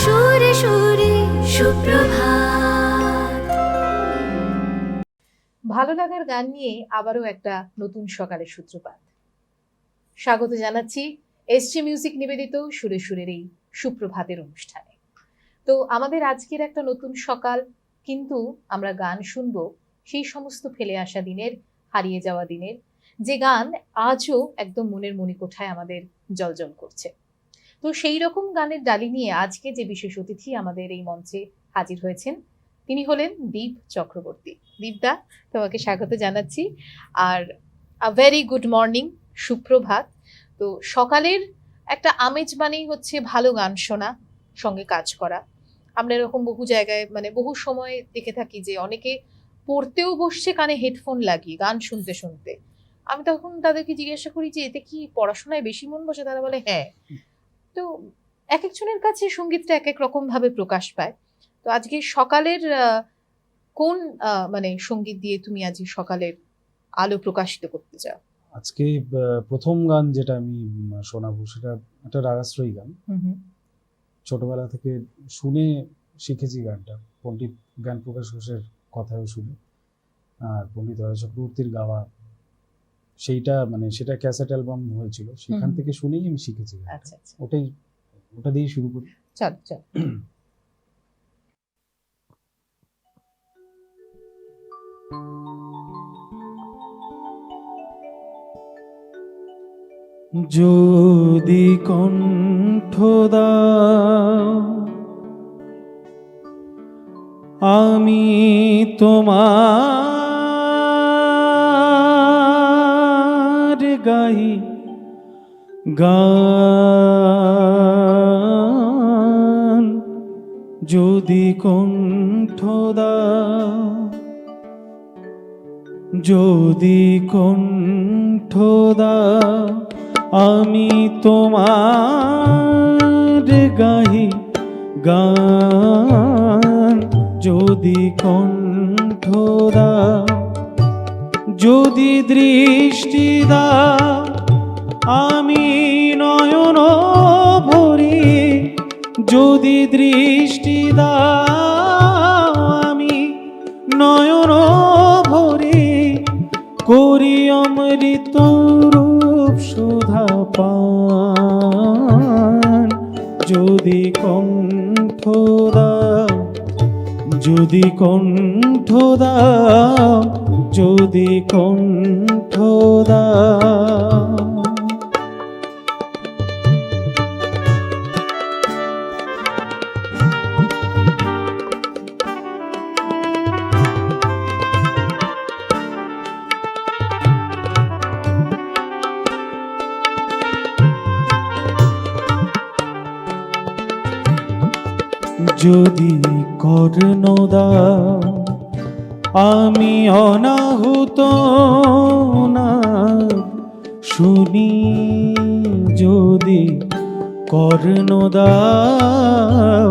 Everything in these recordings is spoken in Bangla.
সুরে সুরে সুপ্রভাত। ভালো লাগার গান নিয়ে আবারও একটা নতুন সকালের সূত্রপাত। স্বাগত জানাচ্ছি এসজি মিউজিক নিবেদিত সুরে সুরের এই সুপ্রভাতের অনুষ্ঠানে। তো আমাদের আজকের একটা নতুন সকাল, কিন্তু আমরা গান শুনবো সেই সমস্ত ফেলে আসা দিনের, হারিয়ে যাওয়া দিনের, যে গান আজও একদম মনের মণিকোঠায় আমাদের জলজল করছে। তো সেই রকম গানের ডালি নিয়ে আজকে যে বিশেষ অতিথি আমাদের এই মঞ্চে হাজির হয়েছেন, তিনি হলেন দীপ চক্রবর্তী। দীপদা, তোমাকে স্বাগত জানাচ্ছি। আর ভেরি গুড মর্নিং, সুপ্রভাত। তো সকালের একটা আমেজ মানেই হচ্ছে ভালো গান শোনা, সঙ্গে কাজ করা। আমরা এরকম বহু জায়গায় বহু সময় দেখে থাকি যে অনেকে পড়তেও বসছে কানে হেডফোন লাগিয়ে গান শুনতে শুনতে। আমি তখন তাদেরকে জিজ্ঞাসা করি যে এতে কি পড়াশোনায় বেশি মন বসে? তারা বলে হ্যাঁ। তো এক একজনের কাছে সঙ্গীতটা এক এক রকম ভাবে প্রকাশ পায়। তো আজকে সকালের কোন সঙ্গীত দিয়ে তুমি আজ সকালের আলো প্রকাশিত করতে চাও? আজকে প্রথম গান যেটা আমি শোনাবো সেটা একটা রাগাশ্রয়ী গান। ছোটবেলা থেকে শুনে শিখেছি গানটা, পণ্ডিত জ্ঞান প্রকাশ ঘোষের কথাও শুনে, আর পণ্ডিত দয়া চক্রবর্তীর গাওয়া। সেটা ক্যাসেট অ্যালবাম হয়েছিল, সেখান থেকে শুনেই আমি শিখেছি। আচ্ছা, ওটা দিয়ে শুরু করি। চল চল। যদি কণ্ঠ দাও আমি তোমার গাই গান, যদি কণ্ঠ দাও, যদি কণ্ঠ দাও আমি তোমার গাই গান, যদি কণ্ঠ দাও, যদি দৃষ্টি দাও আমি নয়ন ভরি, যদি দৃষ্টি দাও আমি নয়ন ভরি, করি অমৃত রূপ সুধা পান, যদি কণ্ঠ দাও, যদি কণ্ঠ দাও, যদি কণ্ঠ দাও। যদি কর্ণ দাও আমি অনাহুত না শুনি, যদি কর্ণ দাও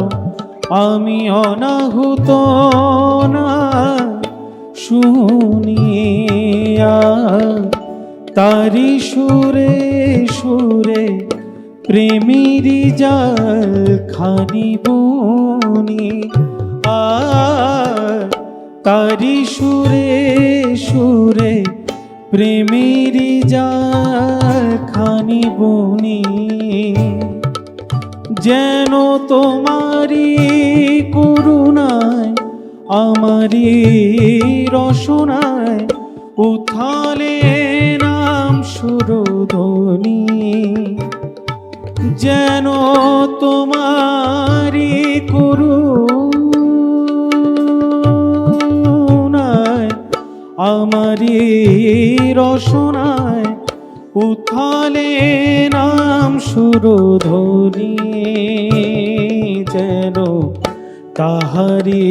আমি অনাহুত না শুনিয়া, তারি সুরে সুরে প্রেমেরই জাল খানি বুনি, তারি সুরে সুরে প্রেমেরই জাল খানি বুনি, যেন তোমারি করুণায় আমারি রসনায় উথালে নাম সুরধ্বনি, যেন তোমারি করুণায় আমারি রসনায় উথালে নাম সুরধ্বনি, যেন তাহারি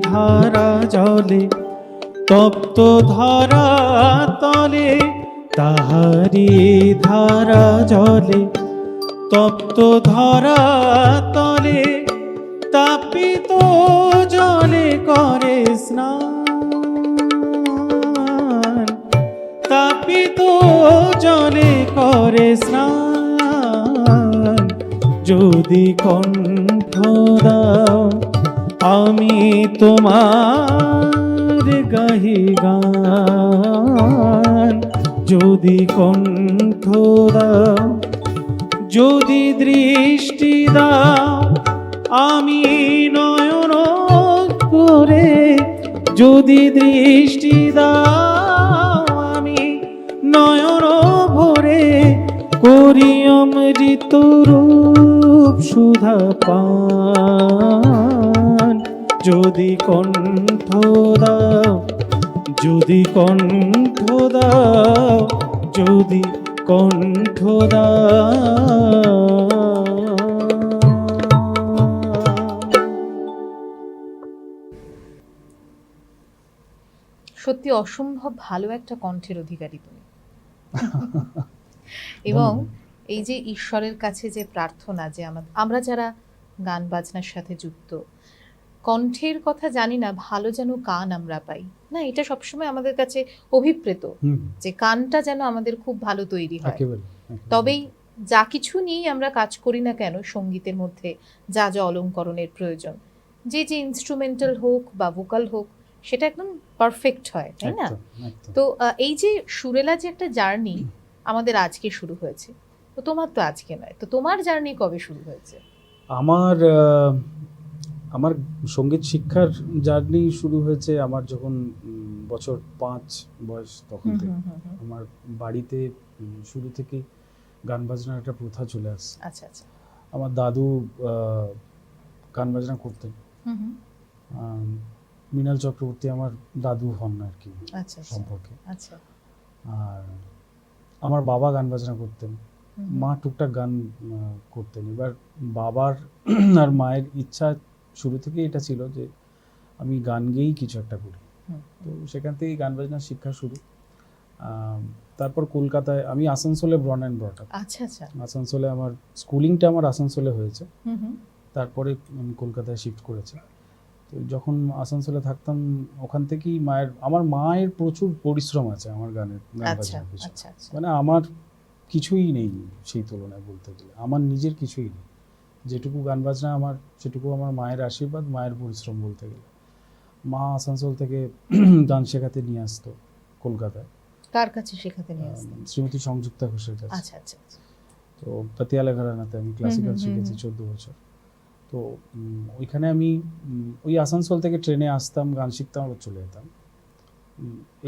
ধারা জলে তপ্ত ধরা তলে, তাহারি ধারা জলে তপ্ত ধরা তলে, তাপিত জলে করে স্নান, তাপিত জলে করে স্নান, যদি কণ্ঠ দাও আমি তোমার গাহি গান, যদি কণ্ঠ দাও, যদি দৃষ্টি দাও আমি নয়ন করে, যদি দৃষ্টি দাও আমি নয়ন ভরে, করি অমৃত রূপ সুধা পান, যদি কণ্ঠ দাও, যদি কণ্ঠ দাও, যদি কণ্ঠ দাও। সত্যি অসম্ভব ভালো একটা কণ্ঠের অধিকারী তুমি। এবং এই যে ঈশ্বরের কাছে যে প্রার্থনা, যে আমরা যারা গান বাজনার সাথে যুক্ত, কণ্ঠের কথা জানি না, ভালো যেন কান আমরা পাই না, এটা সবসময় আমাদের কাছে অভিপ্রেত যে কানটা যেন আমাদের খুব ভালো তৈরি হয়। তবেই যা কিছু নিয়েই আমরা কাজ করি না কেন, সঙ্গীতের মধ্যে যা যা অলংকরণের প্রয়োজন, যে যে ইনস্ট্রুমেন্টাল হোক বা ভোকাল হোক, সেটা একদম পারফেক্ট হয়, তাই না? তো এই যে সুরেলা যে একটা জার্নি আমাদের আজকে শুরু হয়েছে, তো তোমার তো আজকে নয়, তো তোমার জার্নি কবে শুরু হয়েছে? আমার সঙ্গীত শিক্ষার জার্নি শুরু হয়েছে আমার যখন বছর 5 বয়স, তখন থেকে। আমার বাড়িতে শুরু থেকে গান বাজনার একটা প্রথা চলে আসছে। আচ্ছা আচ্ছা। আমার দাদু গান বাজনা করতেন। মৃণাল চক্রবর্তী আমার দাদু হন আর কি সম্পর্কে। আচ্ছা। আর আমার বাবা গান বাজনা করতেন, মা টুকটাক গান করতেন। এবার বাবার আর মায়ের ইচ্ছা শুরু থেকে এটা ছিল যে আমি গান গেয়েই কিছু একটা করি। তো সেখান থেকেই গান বাজনার শিক্ষা শুরু। তারপর কলকাতায়, আমি আসানসোলে ব্রন অ্যান্ড ব্রট আপ। আচ্ছা আচ্ছা। আসানসোলে আমার স্কুলিংটা আমার আসানসোলে হয়েছে, তারপরে আমি কলকাতায় শিফট করেছি। তো যখন আসানসোলে থাকতাম ওখান থেকেই আমার মায়ের প্রচুর পরিশ্রম আছে আমার গান বাজনার পিছনে। মানে আমার কিছুই নেই সেই তুলনায়, বলতে গেলে আমার নিজের কিছুই নেই। যেটুকু গান বাজনা আমার, সেটুকু আমার মায়ের আশীর্বাদ, মায়ের পরিশ্রম বলতে গেলে। মা আসানসোল থেকে গান শেখাতে নিয়ে আসতো কলকাতায়। কার কাছে শেখাতে নিয়ে আসতেন? শ্রীমতী সংযুক্তা ঘোষের কাছে। আচ্ছা আচ্ছা। তো পাতিয়ালা ঘরানাতে আমি ক্লাসিক্যাল শিখেছি 14 বছর। তো ওইখানে আমি ওই আসানসোল থেকে ট্রেনে আসতাম, গান শিখতাম, আবার চলে যেতাম।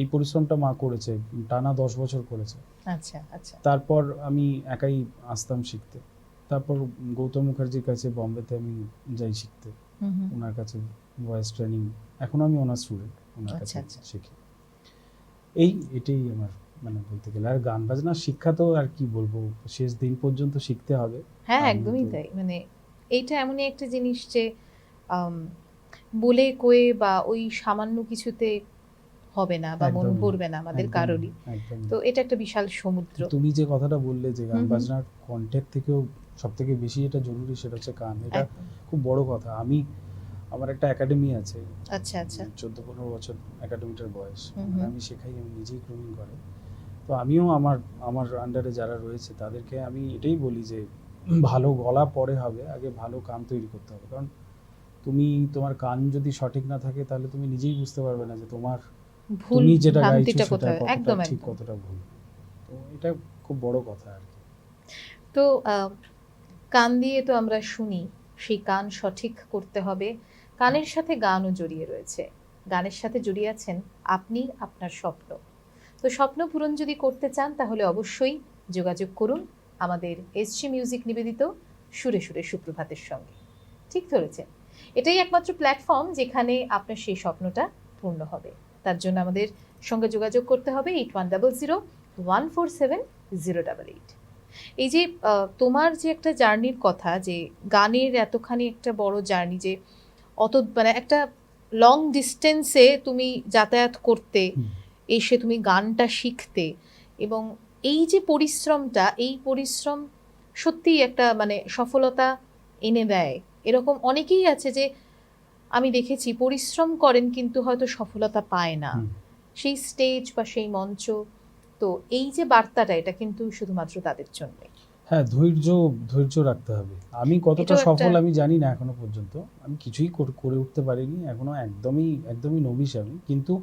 এই পরিশ্রমটা মা করেছে, টানা 10 বছর করেছে। আচ্ছা আচ্ছা। তারপর আমি একাই আসতাম শিখতে। তারপর গৌতম মুখার্জির কাছে বম্বেতে আমি যাই শিখতে, ওনার কাছে ভয়েস ট্রেনিং। এখন আমি ওনার স্টুডেন্ট, ওনার কাছে শিখি। এটাই আমার মানে বলতে গেলে। আর গান বাজনার শিক্ষা তো আর কি বলবো, শেষ দিন পর্যন্ত শিখতে হবে। হ্যাঁ, একদমই তাই। মানে এইটা এমনই একটা জিনিস যে বলে কয়ে বা ওই সামান্য কিছুতে হবে না বা মন ভরবে না আমাদের কারোরই। তো এটা একটা বিশাল সমুদ্র। তুমি যে কথাটা বললে যে গান বাজনার কন্টেন্ট থেকেও সবথেকে বেশি এটা জরুরি, সেটা হচ্ছে গান। এটা খুব বড় কথা। আমার একটা একাডেমি আছে। আচ্ছা আচ্ছা। 14-15 বছর একাডেমিটার বয়স। আমি শেখাই, আমি নিজেই ট্রেনিং করাই। তো আমিও আমার আন্ডারে যারা রয়েছে তাদেরকে আমি এটাই বলি যে ভালো গলা পরে হবে, আগে ভালো কান তৈরি করতে হবে। কারণ তোমার কান যদি সঠিক না থাকে, তাহলে তুমি নিজেই বুঝতে পারবে না যে তুমি যেটা গাইছো সেটা কতটা ঠিক, কতটা ভুল। তো এটা খুব বড় কথা আর কি। তো কান দিয়ে তো আমরা শুনি, সেই কান সঠিক করতে হবে। কানের সাথে গানও জড়িয়ে রয়েছে, গানের সাথে জড়িয়ে আছেন আপনি, আপনার স্বপ্ন। তো স্বপ্ন পূরণ যদি করতে চান, তাহলে অবশ্যই যোগাযোগ করুন আমাদের এসজি মিউজিক নিবেদিত সুরে সুরে সুপ্রভাতের সঙ্গে। ঠিক ধরেছেন, এটাই একমাত্র প্ল্যাটফর্ম যেখানে আপনার সেই স্বপ্নটা পূর্ণ হবে। তার জন্য আমাদের সঙ্গে যোগাযোগ করতে হবে 8100147088। এই যে তোমার যে একটা জার্নির কথা, যে গানের এতখানি একটা বড় জার্নি, যে মানে একটা লং ডিস্টেন্সে তুমি যাতায়াত করতে, এসে তুমি গানটা শিখতে, এবং এই যে পরিশ্রমটা, এই পরিশ্রম সত্যিই একটা মানে সফলতা এনে দেয়। এরকম অনেকেই আছে যে আমি দেখেছি পরিশ্রম করেন কিন্তু হয়তো সফলতা পায় না, সেই স্টেজ বা সেই মঞ্চ। তো এই যে বার্তাটা, এটা কিন্তু শুধুমাত্র তাদের জন্য। হ্যাঁ, ধৈর্য রাখতে হবে। আমি কতটা এটাও একটা- সফল আমি জানি না এখনো পর্যন্ত, আমি কিছুই করে উঠতে পারিনি এখনো, একদমই নবিশ আমি। কিন্তু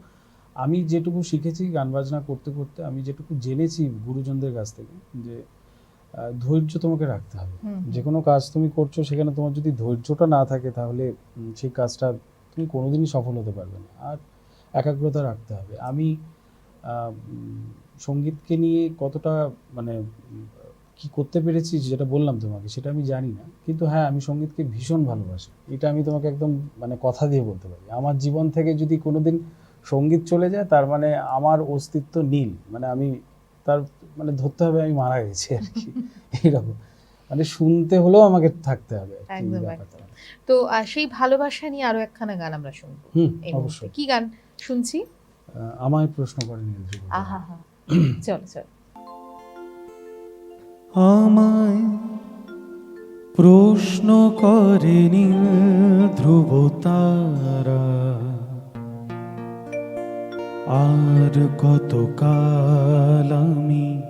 আমি যেটুকু শিখেছি গান বাজনা করতে করতে, আমি যেটুকু জেনেছি গুরুজনদের কাছ থেকে, যে ধৈর্য তোমাকে রাখতে হবে। যে কোনো কাজ তুমি করছো, সেখানে তোমার যদি ধৈর্যটা না থাকে, তাহলে সেই কাজটা তুমি কোনোদিনই সফল হতে পারবে না। আর একাগ্রতা রাখতে হবে। আমি সঙ্গীতকে নিয়ে কতটা মানে কি করতে পেরেছি, যেটা বললাম তোমাকে, সেটা আমি জানি না। কিন্তু হ্যাঁ, আমি সঙ্গীতকে ভীষণ ভালোবাসি, এটা আমি তোমাকে একদম মানে কথা দিয়ে বলতে পারি। আমার জীবন থেকে যদি কোনোদিন সঙ্গীত চলে যায়, তার মানে আমার অস্তিত্ব নীল, মানে আমি তার মানে ধরতে হবে আমি মারা গেছি আর কি। এইরকম মানে শুনতে হলেও আমাকে থাকতে হবে আর কি, এই একদম ব্যাপারটা। একদম। তো সেই ভালোবাসা নিয়ে আরো একখানা গান আমরা শুনবো এই মুহূর্তে। অবশ্যই। কি গান শুনছি? আমায় প্রশ্ন করেন ধ্রুব। আহা হা, চলো চলো। আমায় প্রশ্ন করেনি ধ্রুব তারা, আর কতকাল আমি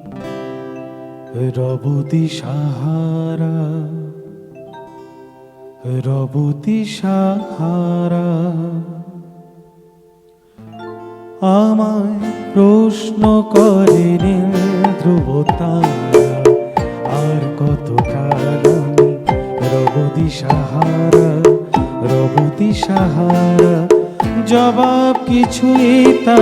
রব দিশাহারা, রব দিশাহারা। আমায় প্রশ্ন করেনি ধ্রুব তারা, আর কতকাল আমি রব দিশাহারা, রব দিশাহারা। জবাব কিছুই তা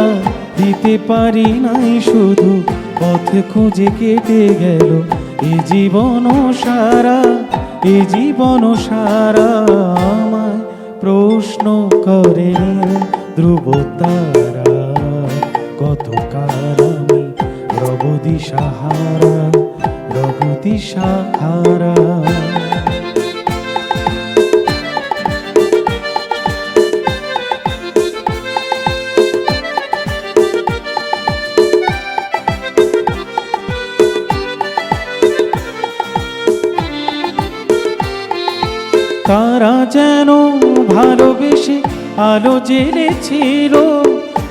দিতে পারি নাই, শুধু পথ খুঁজে কেটে গেল এ জীবন সারা, এ জীবন সারা। আমায় প্রশ্ন করে ধ্রুব তারা, কতকাল আমি রব দিশাহারা, রব দিশাহারা। কারা যেন ভালোবেসে আলো জ্বেলেছিল,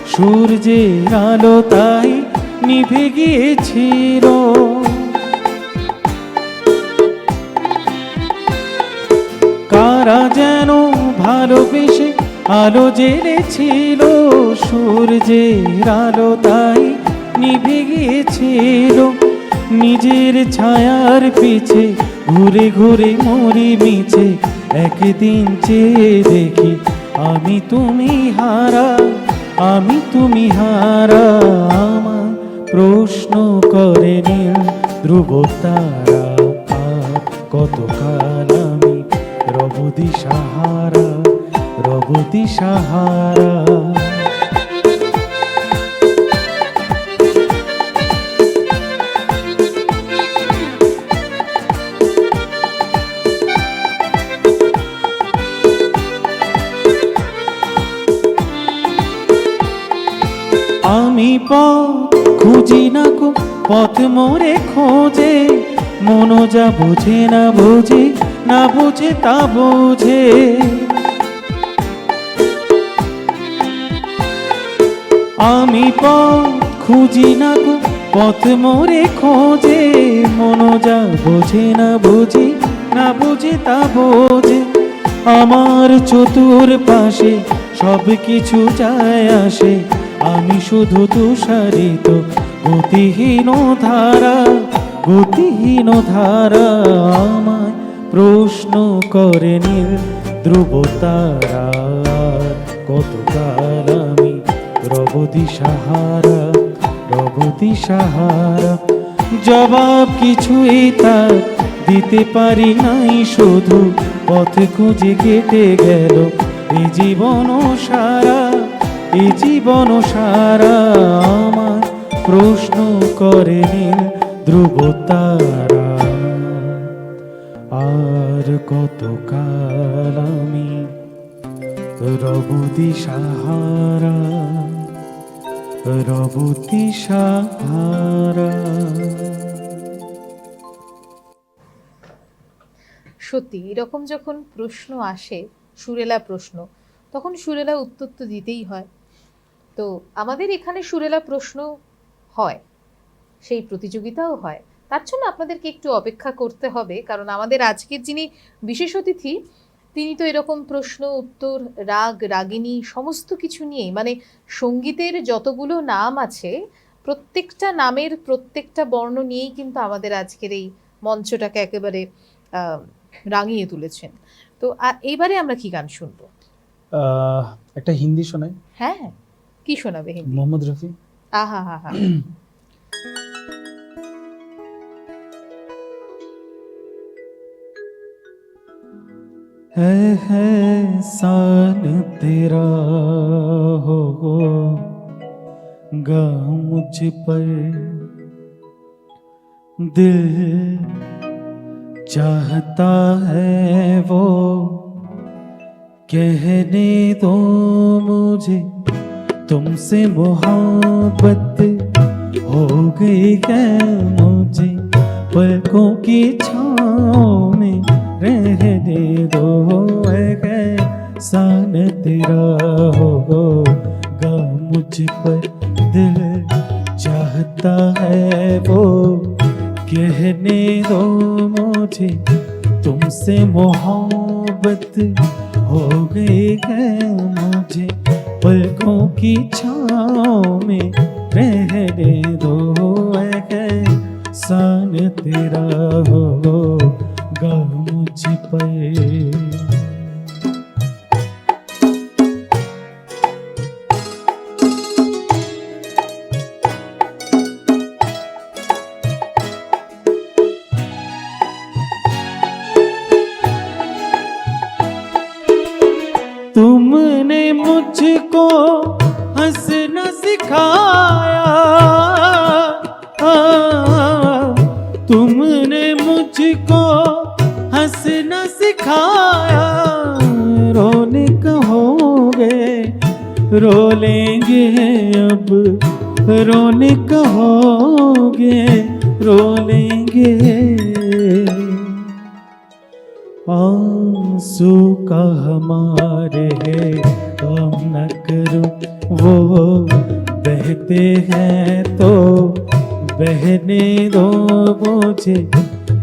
সূর্যের আলো তাই নিভে গিয়েছিল। কারা যেন ভালোবেসে আলো জ্বেলেছিল, সূর্যের আলো তাই নিভে গিয়েছিল। নিজের ছায়ার পিছে ঘুরে ঘুরে মরি মিছে, একদিন চেয়ে দেখি আমি তুমি হারা, আমি তুমি হারা। আমার প্রশ্ন করে নীল ধ্রুব তারা, আর কতকাল আমি রব দিশাহারা, রব দিশাহারা। আমি পথ খুঁজি না গো, পথ মোরে খোঁজে, মন যা বোঝে না বোঝে, না বোঝে তা বোঝে। আমি পথ খুঁজি না গো, পথ মোরে খোঁজে, মন যা বোঝে না বোঝে, না বোঝে তা বোঝে। আমার চতুর পাশে সব কিছু যায় আসে, আমি শুধু তুষারিত গতিহীন ধারা, গতিহীন ধারা। আমায় প্রশ্ন করে নীল ধ্রুব তারা, কতকাল আমি রব দিশাহারা, রব দিশাহারা। জবাব কিছুই তার দিতে পারি নাই, শুধু পথ খুঁজে কেটে গেল এই জীবন সারা, এই জীবন সারা। আমার প্রশ্ন করে নীল ধ্রুব তারা, আর কতকাল আমি রব দিশাহারা, রব দিশাহারা। সত্যি এরকম যখন প্রশ্ন আসে, সুরেলা প্রশ্ন, তখন সুরেলা উত্তর তো দিতেই হয়। তো আমাদের এখানে সুরেলা প্রশ্ন হয়, সেই প্রতিযোগিতাও হয়। তার জন্য আপনাদেরকে একটু অপেক্ষা করতে হবে, কারণ আমাদের আজকের যিনি বিশেষ অতিথি তিনি তো এরকম প্রশ্ন উত্তর, রাগ রাগিনী সমস্ত কিছু নিয়ে, মানে সঙ্গীতের যতগুলো নাম আছে প্রত্যেকটা নামের প্রত্যেকটা বর্ণ নিয়েই কিন্তু আমাদের আজকের এই মঞ্চটাকে একেবারে রাঙিয়ে তুলেছেন। তো এইবারে আমরা কি গান শুনবো? একটা হিন্দি শোনাই। হ্যাঁ, কি শোনাবে হিন্দি? মোহাম্মদ রফি। আহা হা হা। एहसान तेरा होगा मुझ पर, दिल चाहता है वो कहने दो मुझे, तुमसे मोहब्बत हो गई है मुझे, पलकों की छाँव में रहने दो, एहसान तेरा होगा मुझ पर, दिल चाहता है वो कहने दो मुझे, तुमसे मोहब्बत हो गई है मुझे, पलकों की छाँव में रहने दो, एहसान तेरा होगा मुझ पर। तुमने मुझको हंसना सिखाया, तुमने मुझको हंसना सिखाया, रोने कहोगे रो लेंगे अब, रोने कहोगे रो लेंगे, आंसू का हमारे है हम न करो, वो बहते हैं तो बहने दो मुझे,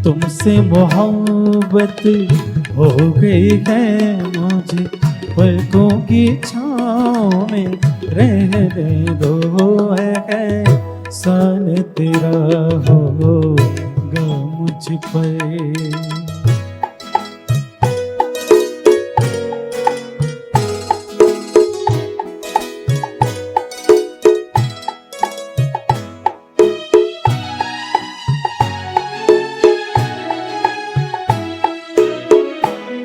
तुमसे मोहब्बत हो गई है मुझे, पलकों की छाँव में रहने दो, एहसान तेरा होगा मुझ पर।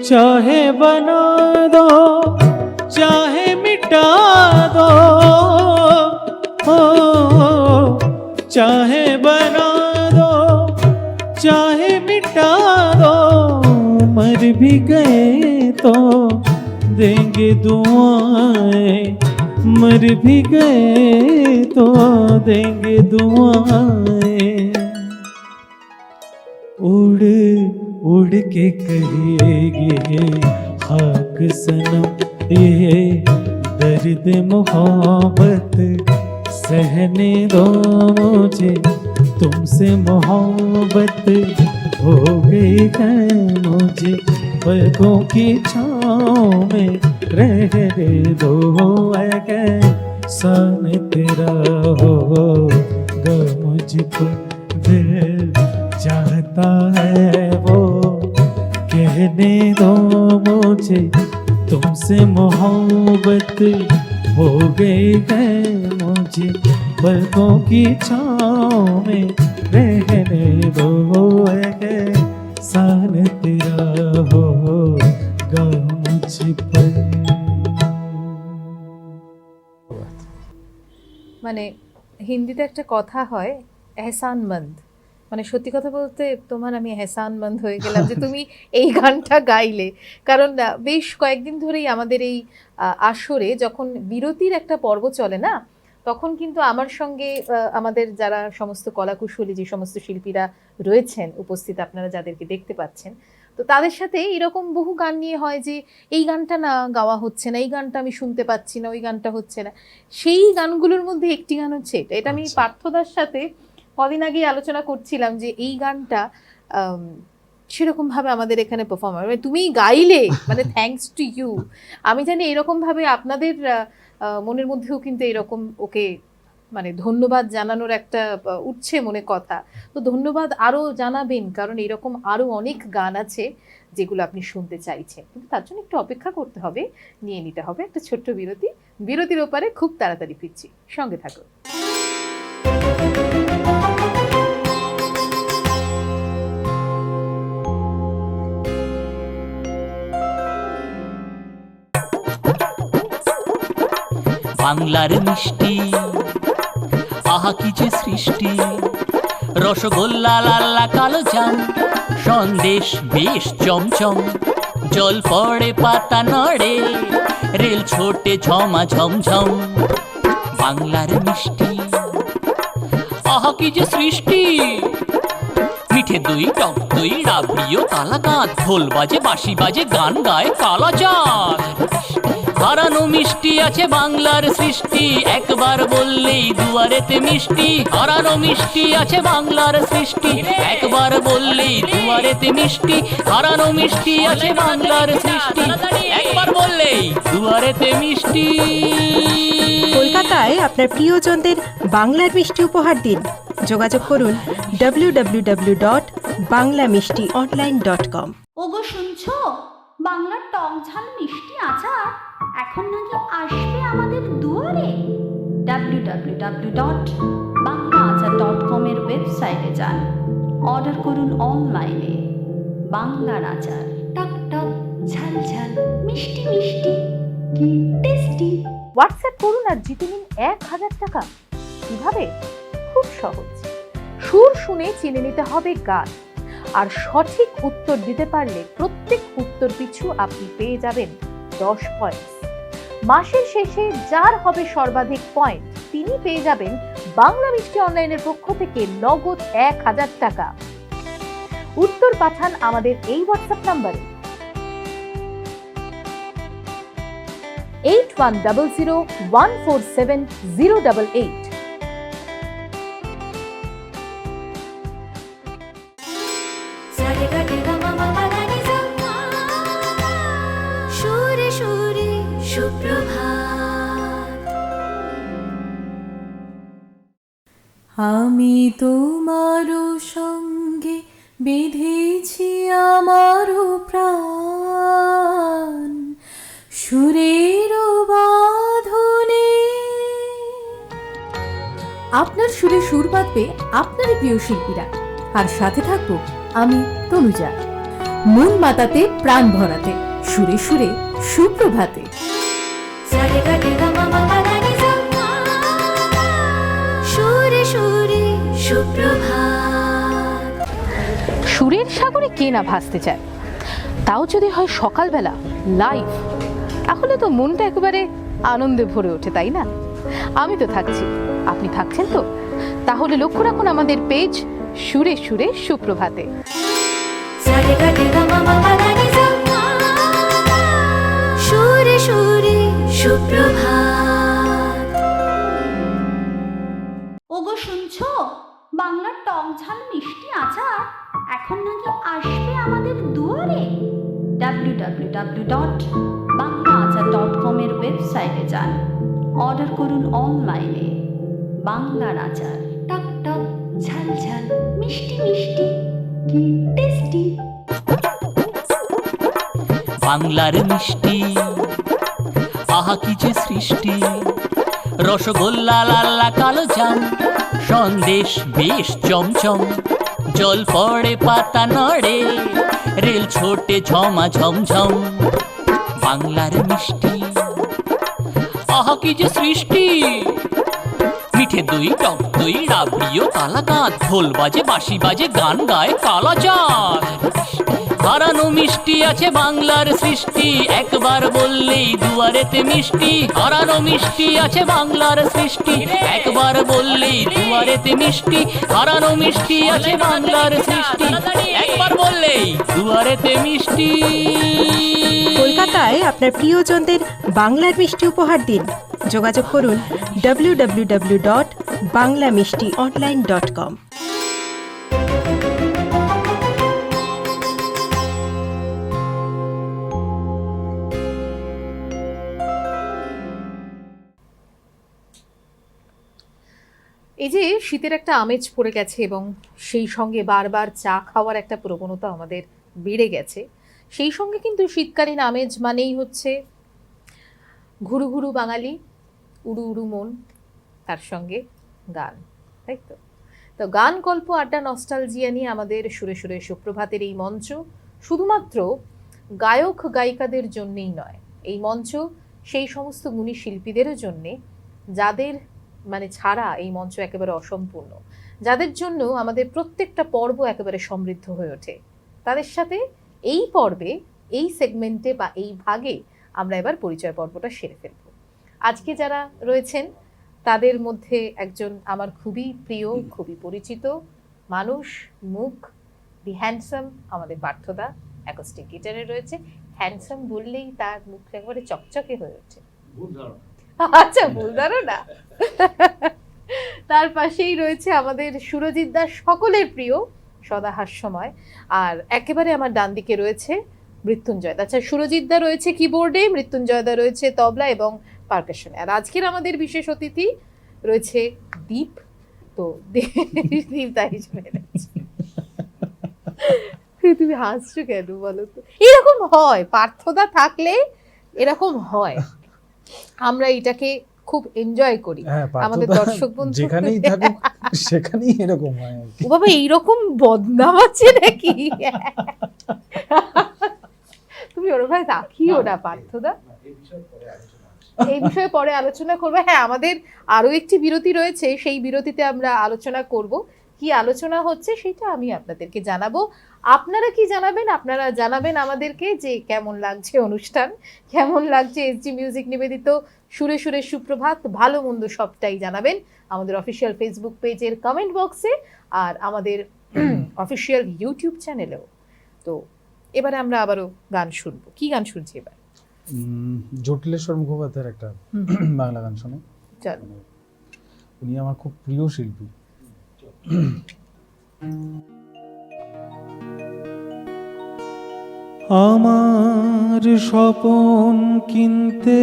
चाहे बना दो चाहे मिटा दो, हो चाहे बना दो चाहे मिटा दो, मर भी गए तो देंगे दुआएं, मर भी गए तो देंगे दुआएं, उड़ उड़ के कहिए खाक सनम ये दर्द मोहब्बत सहने दो मुझे, तुमसे मोहब्बत हो गई है मुझे, पलकों की छाँव में रहने दो, एहसान तेरा होगा मुझ पर, दिल चाहता है वो कहने दो मुझे, तुमसे मोहब्बत हो गई है मुझे, पलकों की छाँव में रहने दो, एहसान तेरा होगा मुझ पर। মানে হিন্দিতে একটা কথা হয় এহসানমন্দ, মানে সত্যি কথা বলতে তোমার আমি এহসানমন্দ হয়ে গেলাম যে তুমি এই গানটা গাইলে, কারণ বেশ কয়েকদিন ধরেই আমাদের এই আসরে যখন বিরতির একটা পর্ব চলে না, তখন কিন্তু আমার সঙ্গে আমাদের যারা সমস্ত কলাকুশলী যে সমস্ত শিল্পীরা রয়েছেন উপস্থিত, আপনারা যাদেরকে দেখতে পাচ্ছেন, তো তাদের সাথে এরকম বহু গান নিয়ে হয় যে এই গানটা না গাওয়া হচ্ছে না, এই গানটা আমি শুনতে পাচ্ছি না, ওই গানটা হচ্ছে না। সেই গানগুলোর মধ্যে একটি গান হচ্ছে এটা। আমি পার্থদার সাথে কদিন আগে আলোচনা করছিলাম যে এই গানটা সেরকম ভাবে আমাদের এখানে পারফর্ম হবে, তুমিই গাইলে, মানে থ্যাঙ্কস টু ইউ। আমি জানি এরকম ভাবে আপনাদের মনের মধ্যেও কিন্তু এরকম ওকে মানে ধন্যবাদ জানানোর একটা উঠছে মনে কথা। তো ধন্যবাদ আরো জানাবেন, কারণ এরকম আরো অনেক গান আছে যেগুলো আপনি শুনতে চাইছেন, কিন্তু তার জন্য একটু অপেক্ষা করতে হবে, নিয়ে নিতে হবে একটা ছোট্ট বিরতি। বিরতির ওপারে খুব তাড়াতাড়ি ফিরছি, সঙ্গে থাকুন। বাংলার মিষ্টি, আহা কি যে সৃষ্টি, রসগোল্লা লাল্লা কালো জাম, সন্দেশ বেশ চমচম, জল পড়ে পাতা নড়ে, রেল ছোটে ঝমা ঝমঝম। বাংলার মিষ্টি, আহা কি যে সৃষ্টি, মিঠে দই টক দই রাবড়িও কালাকাঁদ, ঢোল বাজে বাঁশি বাজে গান গায় কালাচাঁদ। হারানো মিষ্টি আছে বাংলার সৃষ্টি, একবার বললেই দুয়ারেতে মিষ্টি। হারানো মিষ্টি আছে বাংলার সৃষ্টি, একবার বললেই দুয়ারেতে মিষ্টি। হারানো মিষ্টি আছে বাংলার সৃষ্টি, একবার বললেই দুয়ারেতে মিষ্টি। কলকাতায় আপনার প্রিয়জনদের বাংলার মিষ্টি উপহার দিন। যোগাযোগ করুন www.banglamishtionline.com। ওগো শুনছো, বাংলার টক ঝাল মিষ্টি আচার এখন নাকি আসবে আমাদের দুয়ারে। www.banglaachar.com এর ওয়েবসাইটে যান, অর্ডার করুন অনলাইনে। বাংলার আচার, টক টক ঝাল ঝাল মিষ্টি মিষ্টি, কি টেস্টি। হোয়াটসঅ্যাপ করুন আর জিতে নিন 1000 টাকা। কিভাবে? খুব সহজ। সুর শুনে চিনে নিতে হবে গান, আর সঠিক উত্তর দিতে পারলে প্রত্যেক উত্তর পিছু আপনি পেয়ে যাবেন 10 পয়েন্ট। মাসের শেষে যার হবে সর্বাধিক পয়েন্ট তিনি পেয়ে যাবেন বাংলা মিষ্টি অনলাইনের পক্ষ থেকে নগদ 1000 টাকা। উত্তর পাঠান আমাদের এই হোয়াটসঅ্যাপ নাম্বারে 8100147088। সুরে সুরে সুপ্রভাত। আমি তোমারও সঙ্গে বেঁধেছি আমারও প্রাণ, সুরের বাঁধনে। আপনার সুরে সুর বাঁধবে আপনারই প্রিয় শিল্পীরা, আর সাথে থাকবো আমি তনুজা। মন মাতাতে প্রাণ ভরাতে, সুরে সুরে সুপ্রভাতে। সুরে সুরে সুপ্রভাত। সুরের সাগরে কে না ভাসতে চায়, তাও যদি হয় সকালবেলা লাইভ, তাহলে তো মনটা একেবারে আনন্দে ভরে ওঠে, তাই না? আমি তো থাকছি, আপনি থাকছেন তো? তাহলে লক্ষ্য রাখুন আমাদের পেজ সুরে সুরে সুপ্রভাতে। সুরে সুরে সুপ্রভাত। ওগো শুনছো, বাংলার টক ঝাল মিষ্টি আচার এখন নাকি আসবে আমাদের দুয়ারে। www.banglaachar.com এর ওয়েবসাইটে যান, অর্ডার করুন অনলাইনে। বাংলার আচার, টক টক ঝাল ঝাল মিষ্টি মিষ্টি, কি টেস্টি। বাংলার মিষ্টি, আহা কি যে সৃষ্টি, রসগোল্লা লাল্লা কালো জাম, সন্দেশ বেশ চমচম, জল পড়ে পাতা নড়ে, রেল ছোটে ঝমা ঝমঝম। বাংলার মিষ্টি, আহা কি যে সৃষ্টি, মিঠে দই টক দই রাবড়িও কালাকাঁদ, ঢোল বাজে বাঁশি বাজে গান গায় কালাচাঁদ। হারানো মিষ্টি আছে বাংলার সৃষ্টি, একবার বললেই দুয়ারেতে মিষ্টি। হারানো মিষ্টি আছে বাংলার সৃষ্টি, একবার বললেই দুয়ারেতে মিষ্টি। হারানো মিষ্টি আছে বাংলার সৃষ্টি, একবার বললেই দুয়ারেতে মিষ্টি। কলকাতায় আপনার প্রিয়জনদের বাংলার মিষ্টি উপহার দিন। যোগাযোগ করুন www.banglamishtionline.com। বাংলামিষ্টিঅনলাইন.com। এই যে শীতের একটা আমেজ পড়ে গেছে এবং সেই সঙ্গে বারবার চা খাওয়ার একটা প্রবণতা আমাদের বেড়ে গেছে, সেই সঙ্গে কিন্তু শীতকালীন আমেজ মানেই হচ্ছে ঘুরু ঘুরু বাঙালি, উড়ু উড়ু মন, তার সঙ্গে গান, তাই তো? তো গান, গল্প, আড্ডা, নস্টালজিয়া নিয়ে আমাদের সুরে সুরে সুপ্রভাতের এই মঞ্চ শুধুমাত্র গায়ক গায়িকাদের জন্যেই নয়, এই মঞ্চ সেই সমস্ত গুণী শিল্পীদেরও জন্যে যাদের ছাড়া এই মঞ্চ একেবারে অসম্পূর্ণ, যাদের জন্য আমাদের প্রত্যেকটা পর্ব একেবারে সমৃদ্ধ হয়ে ওঠে। তাদের সাথে এই পর্বে, এই সেগমেন্টে বা এই ভাগে আমরা এবার পরিচয় পর্বটা সেরে ফেলব। আজকে যারা রয়েছেন তাদের মধ্যে একজন আমার খুবই প্রিয়, খুবই পরিচিত মানুষ, মুখ, দি হ্যান্ডসাম আমাদের পার্থদা অ্যাকোস্টিক গিটারে রয়েছে। হ্যান্ডসাম বললেই তার মুখ একেবারে চকচকে হয়ে ওঠে। আচ্ছা, ভুল ধারণা। তার পাশেই রয়েছে আমাদের সুরজিৎ দা, সকলের প্রিয়, সদা হাস্যময়। আর একেবারে আমার ডান দিকে রয়েছে মৃত্যুঞ্জয় দা। আচ্ছা, সুরজিৎ দা রয়েছে কিবোর্ডে, মৃত্যুঞ্জয় দা রয়েছে তবলা এবং পারকাশনে। আর আজকের আমাদের বিশেষ অতিথি রয়েছে দীপ। তো দীপ দা হিসেবে তুমি হাসছো কেন বলো তো? এরকম হয়, পার্থদা থাকলে এরকম হয়, আমরা এটাকে খুব এনজয় করি। আমাদের দর্শক বন্ধু যেখানেই থাকুক সেখানেই এরকম হয়। ও বাবা, এইরকম বদনাম আছে নাকি? তুমি ওর ভাই রাখিও না পার্থদা, এই বিষয়ে পরে আলোচনা করবো। হ্যাঁ, আমাদের আরো একটি বিরতি রয়েছে, সেই বিরতিতে আমরা আলোচনা করব। কি আলোচনা হচ্ছে সেটা আমি আপনাদেরকে জানাবো। আপনারা কি জানাবেন? আপনারা জানাবেন আমাদেরকে যে কেমন লাগছে অনুষ্ঠান, কেমন লাগছে এসজি মিউজিক নিবেদিত সুরে সুরে সুপ্রভাত, ভালো মন্দ সবটাই জানাবেন আমাদের অফিসিয়াল ফেসবুক পেজের কমেন্ট বক্সে আর আমাদের অফিসিয়াল ইউটিউব চ্যানেলেও। তো এবারে আমরা আবারও গান শুনবো। কি গান শুনছি এবার? জটিলেশ্বর মুখোপাধ্যায়ের একটা বাংলা গান শোনো। চলো। উনি আমার খুব প্রিয় শিল্পী। আমার স্বপন কিনতে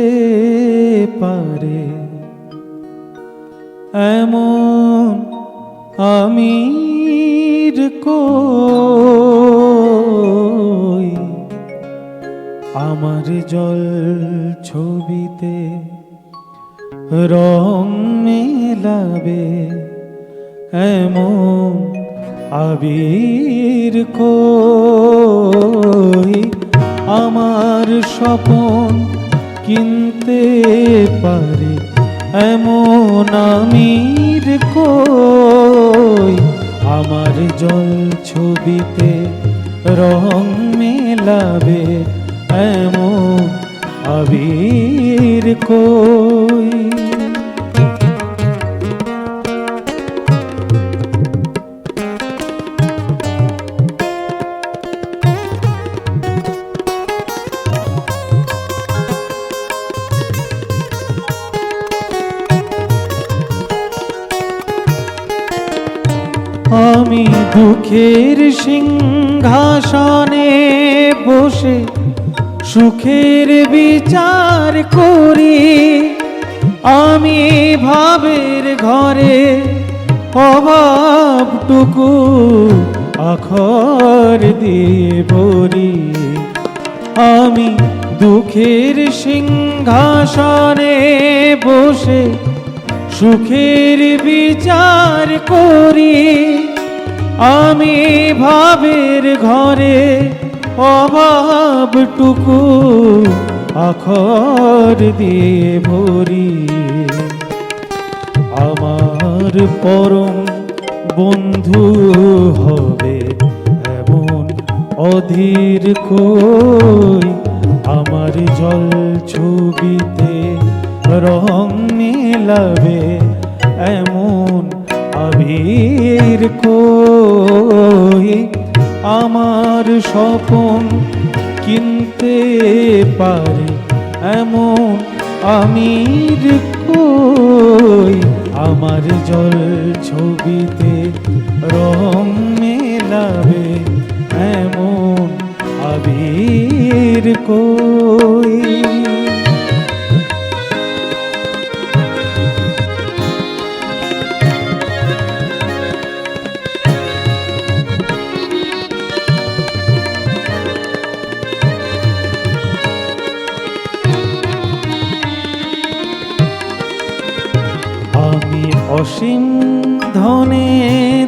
পারে এমন আমির কই, আমার জল ছবিতে রং মেলাবে এমন আবির কই, আমার স্বপন কিনতে পারে এমন আমির কই, আমার জল ছবিতে রং মেলাবে এমন আবির কই। আমি দুঃখের সিংহাসনে বসে সুখের বিচার করি, আমি ভাবের ঘরে অভাবটুকু আখর দিয়ে ভরি। আমি দুঃখের সিংহাসনে বসে সুখের বিচার করি, আমি ভাবের ঘরে অভাবটুকু আখর দিয়ে ভরি। আমার পরম বন্ধু হবে এমন অধীর কই, আমার জল ছবিতে রং মেলাবে এমন আবির কই, আমার স্বপন কিনতে পারে এমন আমির কই, আমার জল ছবিতে রং মেলাবে এমন আবির কই। আমি অসীম ধনে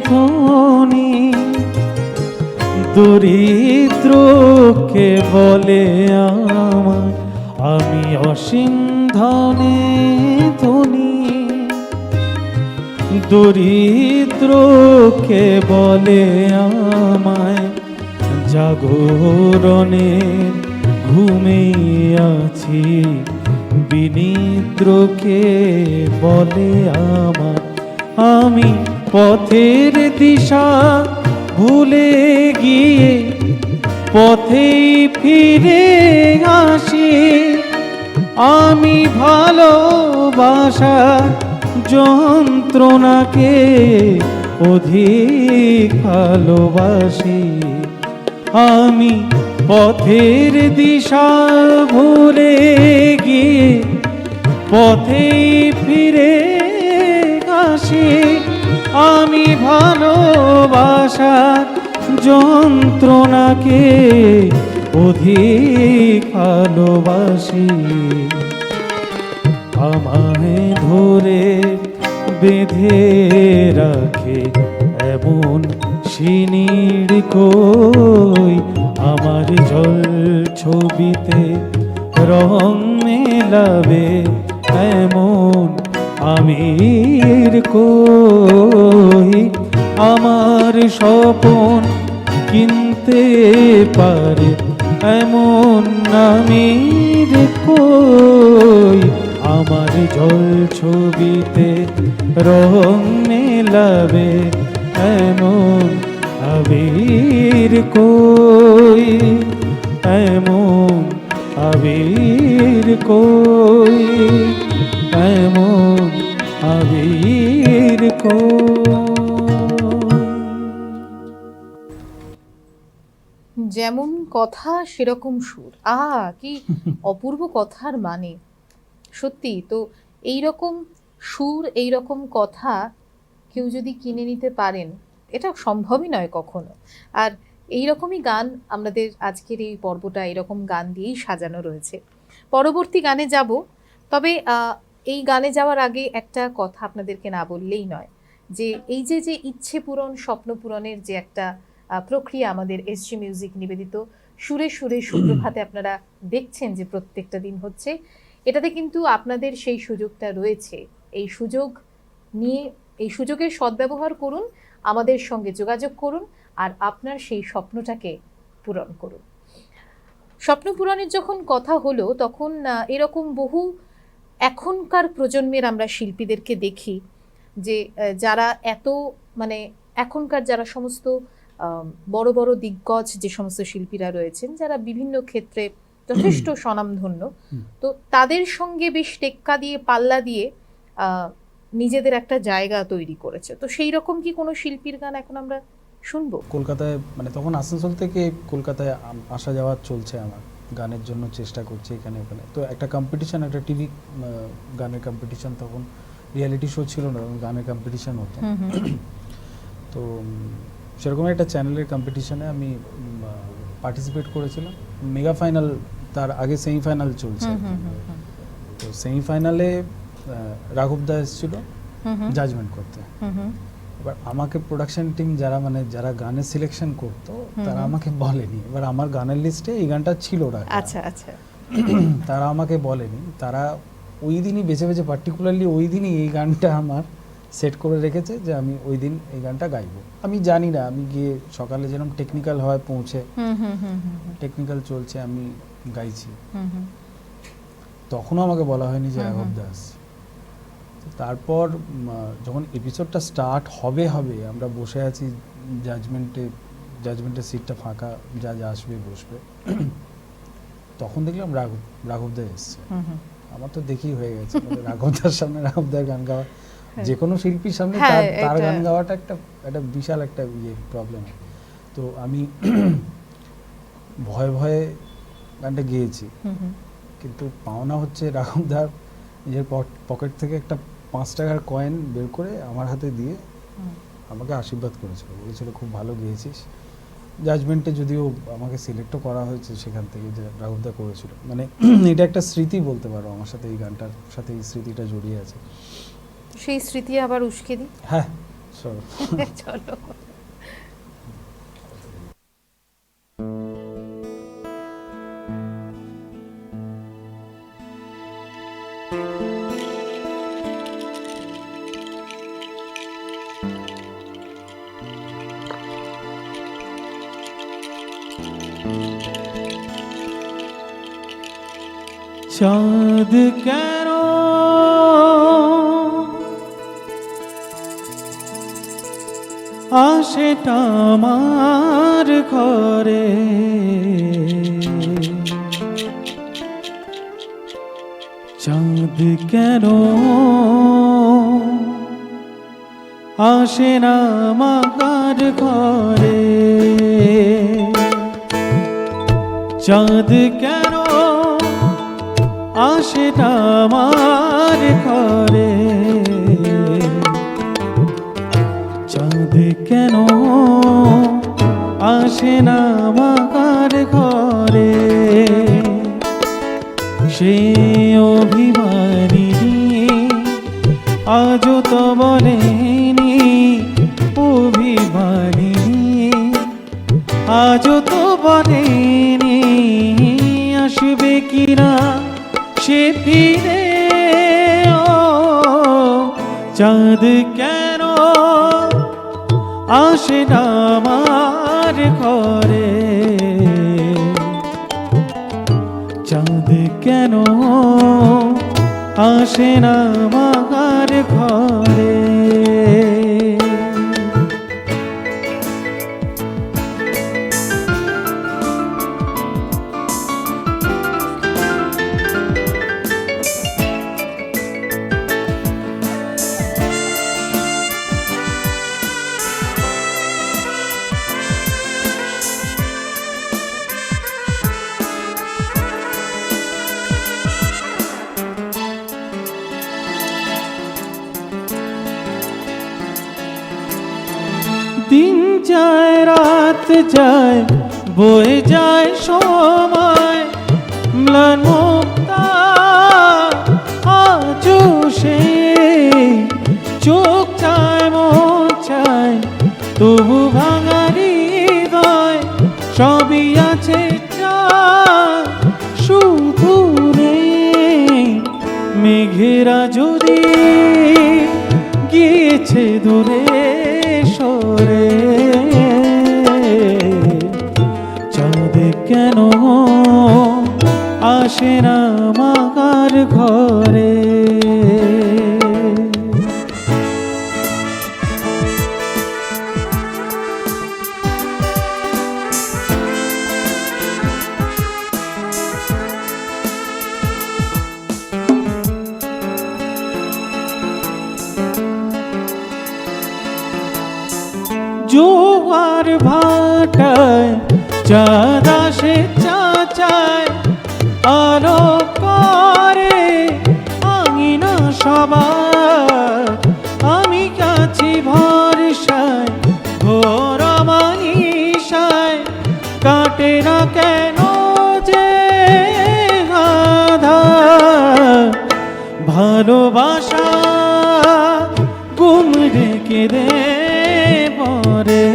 ধনী, দরিদ্রকে বলে আমার। আমি অসীম ধনে ধনী, দরিদ্রকে বলে আমায়। জাগরণে ঘুমিয়ে আছি, বিনিদ্রকে বলে আমার। আমি পথের দিশা ভুলে গিয়ে পথেই ফিরে আসি। আমি ভালোবাসা যন্ত্রণাকে অধিক ভালোবাসি। আমি পথের দিশা ভুলে গিয়ে পথেই ফিরে আসি। আমি ভালোবাসার যন্ত্রণাকে অধিক ভালোবাসি। আমায় ধরে বেঁধে রাখে এমন শিনির কই। আমার জল ছবিতে রং মেলাবে এমন আমির কই। আমার স্বপন কিনতে পারে এমন আমির কই। আমার জল ছবিতে রং মেলাবে এমন আবির কই। এমন আবির কই, এমন আবির কই। যেমন কথা সেরকম সুর, কি অপূর্ব কথার মানে। সত্যি তো, এইরকম সুর এইরকম কথা কেউ যদি কিনে নিতে পারেন, এটা সম্ভবই নয় কখনো। আর এইরকমই গান আমাদের আজকের এই পর্বটা এরকম গান দিয়েই সাজানো রয়েছে। পরবর্তী গানে যাব, তবে এই গানে যাওয়ার আগে একটা কথা আপনাদেরকে না বললেই নয়, যে এই যে ইচ্ছে পূরণ স্বপ্ন পূরণের যে একটা প্রক্রিয়া আমাদের এসজি মিউজিক নিবেদিত সুরে সুরে সুপ্রভাতে আপনারা দেখছেন যে প্রত্যেকটা দিন হচ্ছে, এটাতে কিন্তু আপনাদের সেই সুযোগটা রয়েছে। এই সুযোগ নিয়ে, এই সুযোগের সদ্ব্যবহার করুন, আমাদের সঙ্গে যোগাযোগ করুন, আর আপনার সেই স্বপ্নটাকে পূরণ করুন। স্বপ্ন পূরণের যখন কথা হলো, তখন এরকম বহু এখনকার প্রজন্মের আমরা শিল্পীদেরকে দেখি যে যারা এত মানে এখনকার যারা সমস্ত বড় বড় দিগ্গজ যে সমস্ত শিল্পীরা রয়েছেন, যারা বিভিন্ন ক্ষেত্রে যথেষ্ট স্বনামধন্য, তো তাদের সঙ্গে বেশ টেক্কা দিয়ে পাল্লা দিয়ে নিজেদের একটা জায়গা তৈরি করেছে। তো সেই রকম কি কোনো শিল্পীর গান এখন আমরা শুনবো? কলকাতায় মানে তখন আসানসোল থেকে কলকাতায় আসা যাওয়া চলছে, আমার গানের জন্য চেষ্টা করছি এখানে ওখানে। তো একটা কম্পিটিশন, একটা টিভি গানের কম্পিটিশন, তখন রিয়েলিটি শো ছিল না, গানের কম্পিটিশন হতো। তো সেরকম একটা চ্যানেলের কম্পিটিশনে আমি পার্টিসিপেট করেছিলাম। মেগা ফাইনাল, তার আগে সেমিফাইনাল চলছে। তো সেমিফাইনালে রাঘব দা এসেছিল জাজমেন্ট করতে। এবার আমাকে প্রোডাকশন টিম যারা গানের সিলেকশন করতো, তারা আমাকে বলেনি। এবার আমার গানের লিস্টে এই গানটা ছিল না। আচ্ছা আচ্ছা। তারা আমাকে বলেনি, তারা ওই দিনই বেছে বেছে পার্টিকুলারলি ওই দিনই এই গানটা আমার সেট করে রেখেছে যে আমি ওই দিন এই গানটা গাইবো। আমি জানি না, আমি গিয়ে সকালে যেরকম টেকনিক্যাল হয় পৌঁছে, টেকনিক্যাল চলছে, আমি গাইছি। তখনও আমাকে বলা হয়নি যে রাঘব দাস। তারপর যখন এপিসোডটা স্টার্ট হবে আমরা বসে আছি জাজমেন্টের সিটটা ফাঁকা, যা আসবে বসবে, তখন দেখলাম রাঘব দা এসছে। আমার তো দেখি হয়ে গেছে, রাঘব দার সামনে রাঘব দার গান গাওয়া যে কোনো শিল্পীর সামনে হ্যাঁ, তার এটা- গান গাওয়াটা একটা একটা বিশাল একটা প্রবলেম। তো আমি ভয়ে ভয়ে গানটা গেয়েছি, কিন্তু পাওনা হচ্ছে রাঘবদার নিজের পকেট থেকে একটা 5 টাকার কয়েন বের করে আমার হাতে দিয়ে আমাকে আশীর্বাদ করেছিল, বলেছিল খুব ভালো গেয়েছিস। জাজমেন্টে যদিও আমাকে সিলেক্টও করা হয়েছে সেখান থেকে, যে রাঘবদা করেছিল। মানে এটা একটা স্মৃতি বলতে পারো, আমার সাথে এই গানটার সাথে এই স্মৃতিটা জড়িয়ে আছে। সেই স্মৃতি আবার উস্কে দিই। হ্যাঁ চলো। চলো। চাঁদ কেন আসে আমার ঘরে, চাঁদ কেন আসে না আমার ঘরে, চাঁদ কেন আসে না আমার ঘরে, চাঁদ কেন আসে না আমার ঘরে, সে অভিমানী আজও তো বলেনি, অভিমানী আজও তো বলেনি আসবে কিনা সে ফিরে। ও চাঁদ কেন আসে না আমার ঘরে, চাঁদ কেন আসে না আমার ঘরে। দিন যায় রাত যায় বয়ে যায় সময়, ম্লান মুক্তা আজও সে চোখ চায় মন চায়, তবু ভাঙারি হৃদয় সবই আছে চায়, শুধু নেই মেঘেরা যদি গিয়েছে দূরে সরে, চাঁদ কেন আসে না আমার ঘরে। জোয়ার ভাটায় চাঁদ আসে চাচায়, আলো করে আঙিনা সবার, আমি কাছি ভরসায় ঘোর মানিসায়, কাটে না কেন যে আধার, ভালোবাসা গুম রেখে দে পরে,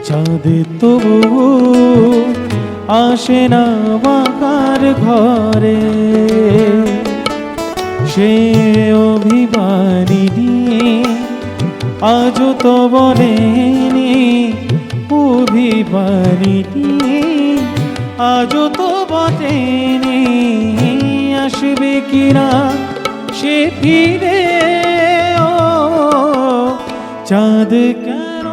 চাঁদ তবু আসে না আমার ঘরে, সে অভিমানী আজও তো বলেনি, অভিমানী আজও তো বলেনি আসবে কিনা সে ফিরে। ও চাঁদ কেন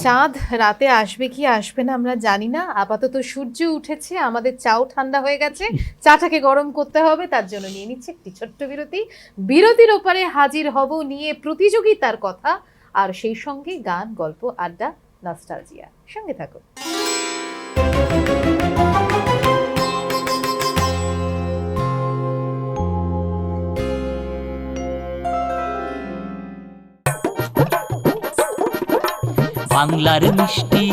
চাঁদ রাতে আসবে কি আসবে না আমরা জানি না, আপাতত সূর্য উঠেছে, আমাদের চাও ঠান্ডা হয়ে গেছে, চাটাকে গরম করতে হবে, তার জন্য নিয়ে নিচ্ছে একটি ছোট্ট বিরতি। বিরতির ওপারে হাজির হব নিয়ে প্রতিযোগিতার কথা, আর সেই সঙ্গে গান, গল্প, আড্ডা, নস্টালজিয়া। সঙ্গে থাকুন। বাংলার মিষ্টি,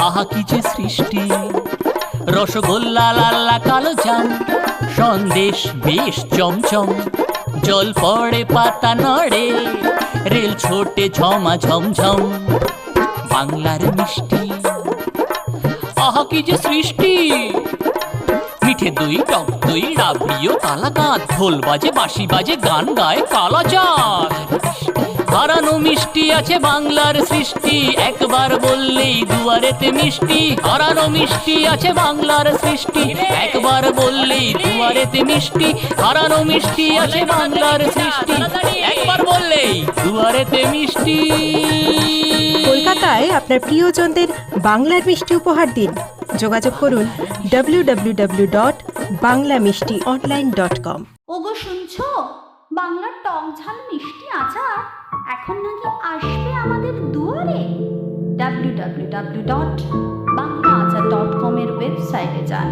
আহা কি যে সৃষ্টি, রসগোল্লা লাল্লা কালো জাম, সন্দেশ বেশ চমচম, জল পড়ে পাতা নড়ে, রেল ছোটে ঝমা ঝমঝম। বাংলার মিষ্টি, আহা কি যে সৃষ্টি, মিঠে দই, টক দই, রাবড়িও কালাকাঁদ, ঢোল বাজে বাঁশি বাজে গান গায় কালাচাঁদ। হারানো মিষ্টি আছে বাংলার সৃষ্টি, একবার বললেই দুয়ারেতে মিষ্টি। হারানো মিষ্টি আছে বাংলার সৃষ্টি, একবার বললেই দুয়ারেতে মিষ্টি। হারানো মিষ্টি আছে বাংলার সৃষ্টি, একবার বললেই দুয়ারেতে মিষ্টি। কলকাতায় আপনার প্রিয়জনদের বাংলার মিষ্টি উপহার দিন। যোগাযোগ করুন www.banglamishtionline.com। ওগো শুনছো, বাংলার টক ঝাল মিষ্টি আচার এখন নাকি আসবে আমাদের দুয়ারে। www.banglaachar.com এর ওয়েবসাইটে যান,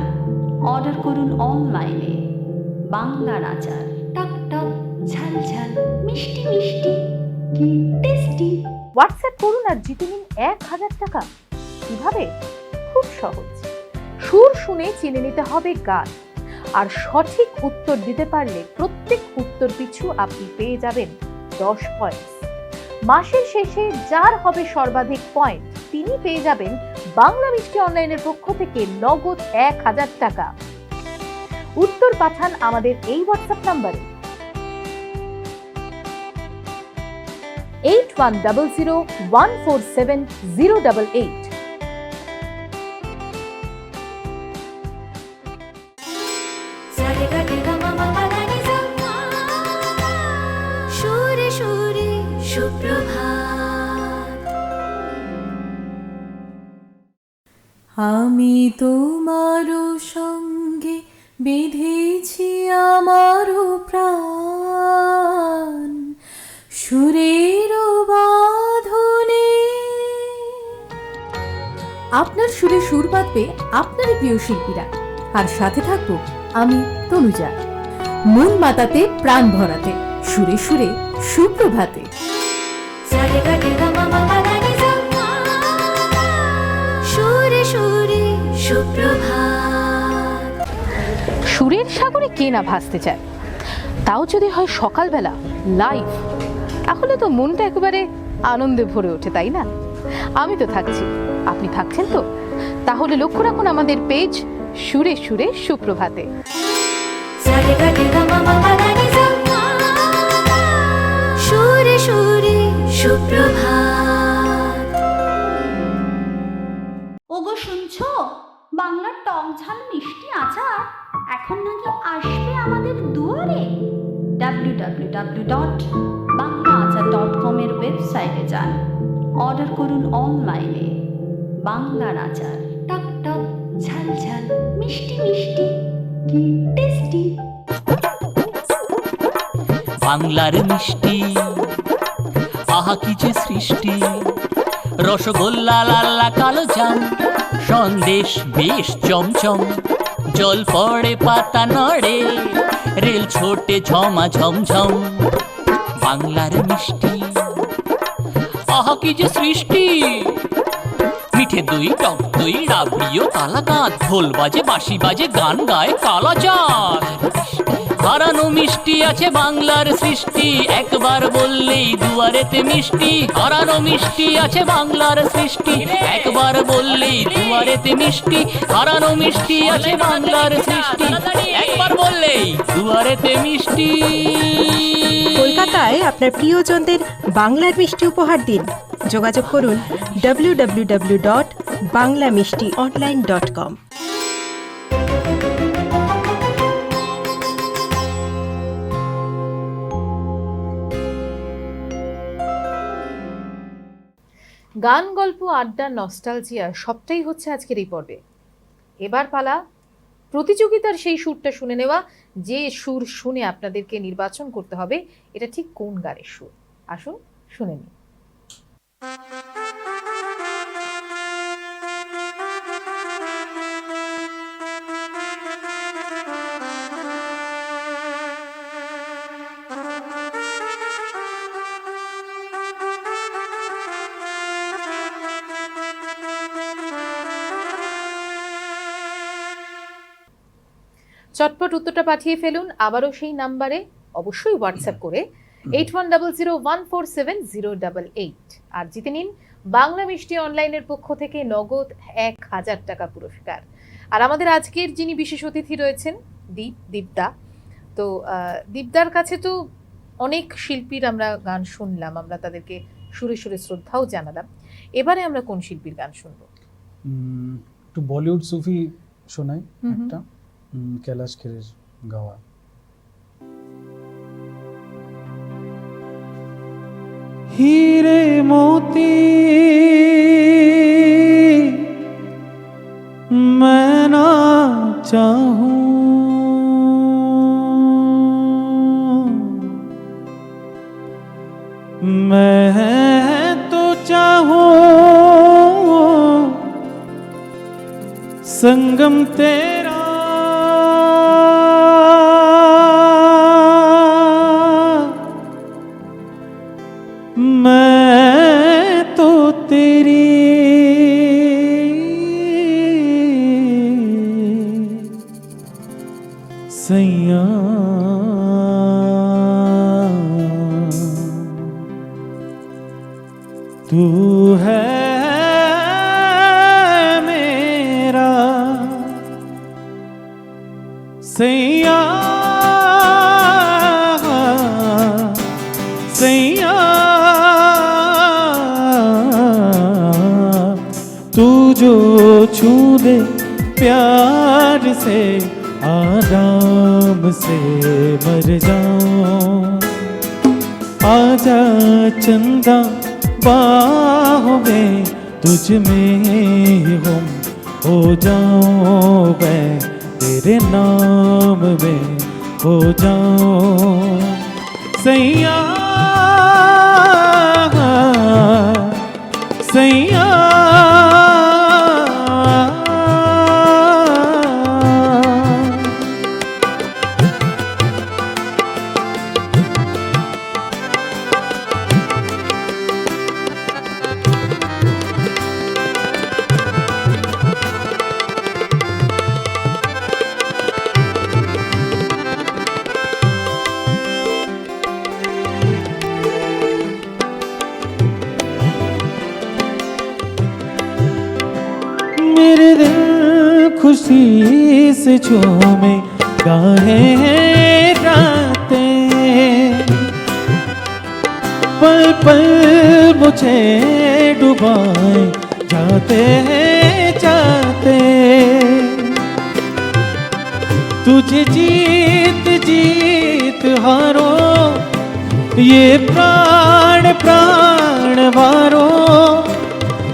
অর্ডার করুন অনলাইনে। বাংলার আচার, টক টক ঝাল ঝাল মিষ্টি মিষ্টি, কি টেস্টি। হোয়াটসঅ্যাপ করুন আর জিতে নিন 1000 টাকা। কিভাবে? খুব সহজ। সুর শুনে চিনে নিতে হবে গান, আর সঠিক উত্তর দিতে পারলে প্রত্যেক উত্তর পিছু আপনি পেয়ে যাবেন 10 পয়েন্ট। মাসের শেষে যার হবে সর্বাধিক পয়েন্ট তিনি পেয়ে যাবেন বাংলা মিষ্টি অনলাইনের পক্ষ থেকে নগদ 1000 টাকা। উত্তর পাঠান আমাদের এই হোয়াটসঅ্যাপ নাম্বারে 8100147088। সুরে সুরে সুপ্রভাত, আমি তোমারও সঙ্গে বেঁধেছি আমারও প্রাণ, সুরের বাঁধনে। আপনার সুরে সুর বাঁধবে আপনারই প্রিয় শিল্পীরা, আর সাথে থাকবো আমি তনুজা। মন মাতাতে প্রাণ ভরাতে, সুরে সুরে সুপ্রভাতে। সুরে সুরে সুপ্রভাত। সুরের সাগরে কে না ভাসতে চায়, তাও যদি হয় সকালবেলা লাইভ, তাহলে তো মনটা একেবারে আনন্দে ভরে ওঠে, তাই না? আমি তো থাকছি, আপনি থাকছেন তো? তাহলে লক্ষ্য রাখুন আমাদের পেজ সুরে সুরে সুপ্রভাতে। সুরে সুরে সুপ্রভাত। ওগো শুনছো, বাংলার টক ঝাল মিষ্টি আচার এখন নাকি আসবে আমাদের দুয়ারে। www.banglaachar.com এর ওয়েবসাইটে যান, অর্ডার করুন অনলাইনে। বাংলার আচার, টক টক ঝাল ঝাল মিষ্টি মিষ্টি, কি টেস্টি। বাংলার মিষ্টি, আহা কি যে সৃষ্টি, রসগোল্লা লাল্লা কালো জাম, সন্দেশ বেশ চমচম, জল পড়ে পাতা নড়ে, রেল ছোটে ঝমা ঝমঝম। বাংলার মিষ্টি, আহা কি যে সৃষ্টি, মিঠে দই, টক দই, রাবড়িও কালাকাঁদ, ঢোল বাজে বাঁশি বাজে গান গায় কালাচাঁদ। হারানো মিষ্টি আছে বাংলার সৃষ্টি, একবার বললেই দুয়ারেতে মিষ্টি। হারানো মিষ্টি আছে বাংলার সৃষ্টি, একবার বললেই দুয়ারেতে মিষ্টি। হারানো মিষ্টি আছে বাংলার সৃষ্টি, একবার বললেই দুয়ারেতে মিষ্টি। কলকাতায় আপনার প্রিয়জনদের বাংলার মিষ্টি উপহার দিন। যোগাযোগ করুন www.banglamishtionline.com। গান, গল্প, আড্ডা, নস্টালজিয়া সবটাই হচ্ছে আজকের এই পর্বে। এবার পালা প্রতিযোগিতার সেই সুরটা শুনে নেওয়া, যে সুর শুনে আপনাদেরকে নির্বাচন করতে হবে এটা ঠিক কোন গানের সুর। আসুন শুনে নিন। চটপট উত্তরটা পাঠিয়ে ফেলুন আবারও সেই নাম্বারে, অবশ্যই হোয়াটসঅ্যাপ করে 8100147088, আর জিতে নিন বাংলা মিষ্টি অনলাইনের পক্ষ থেকে নগদ 1000 টাকা পুরস্কার। আর আমাদের আজকের যিনি বিশেষ অতিথি রয়েছেন দীপদা, তো দীপদার কাছে তো অনেক শিল্পীর আমরা গান শুনলাম, আমরা তাদেরকে সুরে সুরে শ্রদ্ধাও জানালাম। এবারে আমরা কোন শিল্পীর গান শুনবো? একটু বলিউড সুফি শোনাই একটা, कैलाश खेरेर गावा। हीरे मोती मैं ना चाहूं, मैं तो चाहूं संगम तेरा, मैं तो तेरी सैया, तू है मेरा सैया, सैया तू जो छू दे प्यार से आराम से मर जाऊं, आजा चंदा बाहों में तुझ में गुम हो जाऊं, मैं तेरे नाम में हो जाऊं सैया, सैया मेरे दिल खुशी से झूमे गाहे रातें, पल पल मुझे डुबाए जाते जाते, तुझे जीत जीत हारो ये प्राण प्राण वारो,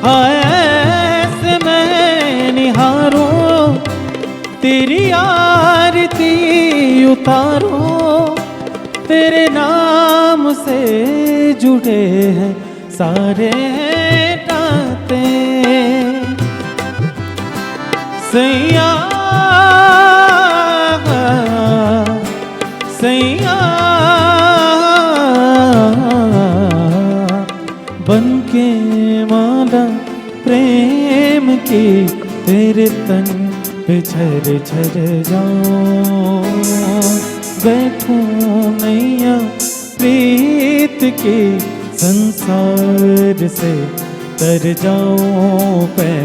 हाय ऐसे मैं निहारो तेरी आरती उतारो, तेरे नाम से जुड़े हैं सारे नाते सैया, सैया बनके माला प्रेम की तेरे तन पे झर झर जाऊं, बैठूं नैया प्रीत की संसार से तर जाऊं, मैं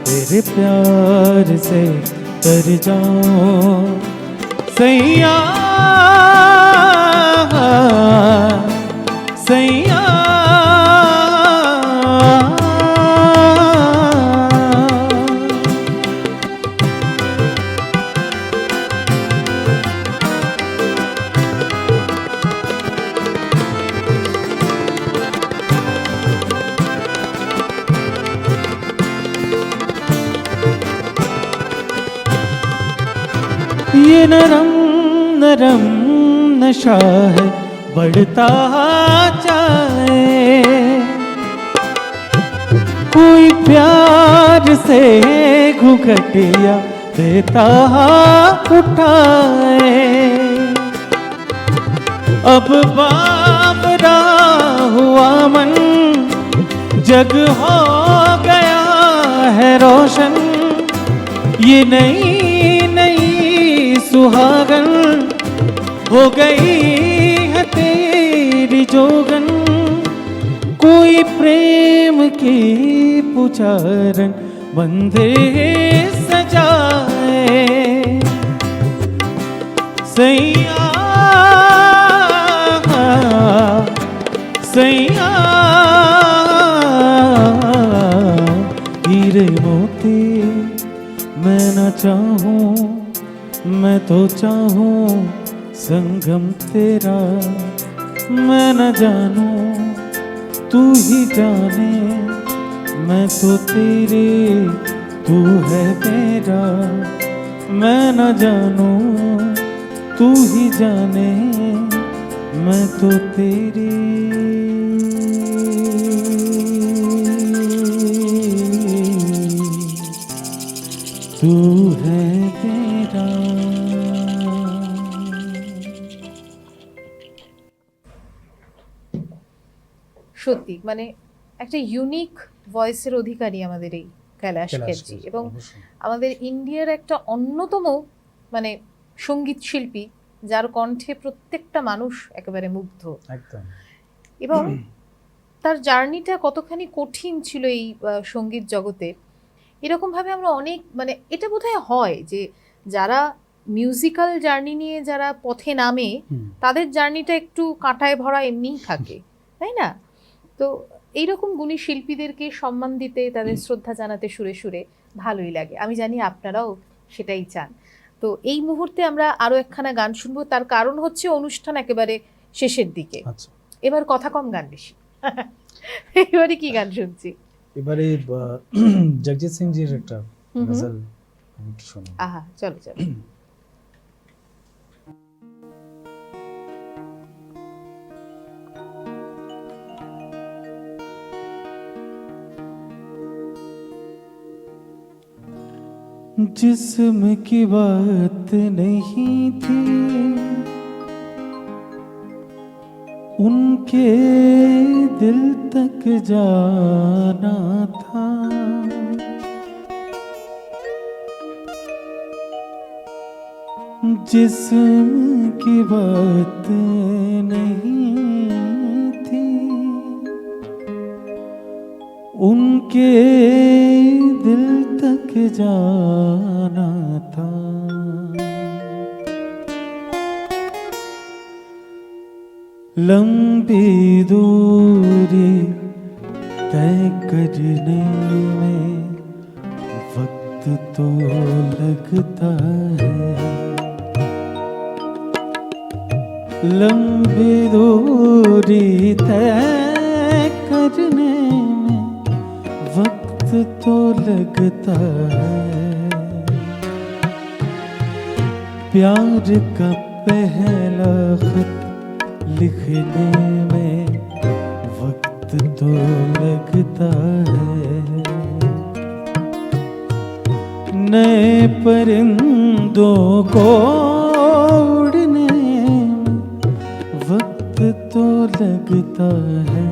तेरे प्यार से तर जाऊं सैया, सैया ये नरम नरम नशा है बढ़ता जाए, कोई प्यार से घुघटिया देता उठाए। अब बावरा हुआ मन जग हो गया है रोशन, ये नई नई सुहागन हो गई है तेरी जोगन। कोई प्रेम की पुचारन बंधे सजाए, सैया सैया हीरे मोती मैं न चाहूं, मैं तो चाहूं संगम तेरा। मैं न जानूं तू ही जाने, मैं तो तेरे तू है मेरा। मैं न जानूं तू ही जाने, मैं तो तेरी तू है मेरा। সত্যি মানে একটা ইউনিক ভয়েসের অধিকারী আমাদের এই কৈলাশ খেরজি, এবং আমাদের ইন্ডিয়ার একটা অন্যতম মানে সঙ্গীত শিল্পী যার কণ্ঠে প্রত্যেকটা মানুষ একেবারে মুগ্ধ একদম। এবং তার জার্নিটা কতখানি কঠিন ছিল এই সঙ্গীত জগতে। এরকমভাবে আমরা অনেক মানে এটা বোধহয় হয় যে যারা মিউজিক্যাল জার্নি নিয়ে যারা পথে নামে তাদের জার্নিটা একটু কাঁটায় ভরা এমনিই থাকে, তাই না? তো এইরকম গুণী শিল্পীদেরকে সম্মান দিতে, তাদের শ্রদ্ধা জানাতে সুরে সুরে ভালোই লাগে। আমি জানি আপনারাও সেটাই চান। তো এই মুহূর্তে আমরা আরও একখানা গান শুনবো, তার কারণ হচ্ছে অনুষ্ঠান একেবারে শেষের দিকে। এবার কথা কম গান বেশি। এবারে কি গান শুনছি? এবারে জগজিৎ সিং জির একটা গজল একটু শোনাবো। আহা, চলো চলো। जिस्म की बात नहीं थी, उनके दिल तक जाना था। जिस्म की बात नहीं थी, उनके दिल तक जाना था। लंबी दूरी तय करने में वक्त तो लगता है। लंबी दूरी तय करने में वक्त तो लगता है। प्यार का पहला खत लिखने में वक्त तो लगता है। नए परिंदों को उड़ने में वक्त तो लगता है।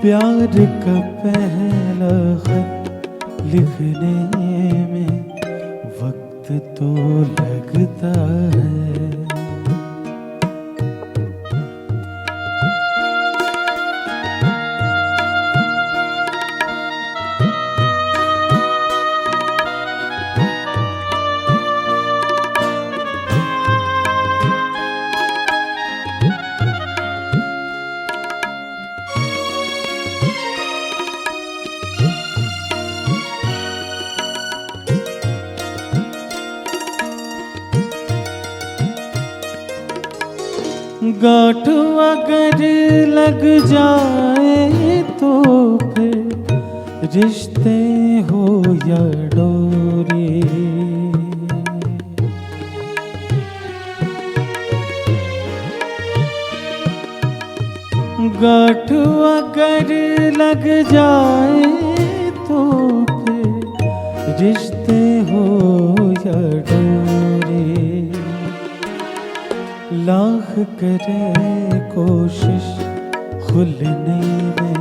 प्यार का पहला खत लिखने में वक्त तो लगता है। गांठ अगर लग जाए तो फिर रिश्ते हो या डोरी। गांठ अगर लग जाए तो फिर रिश्ते हो या डोरी। लाख करे कोशिश खुलने में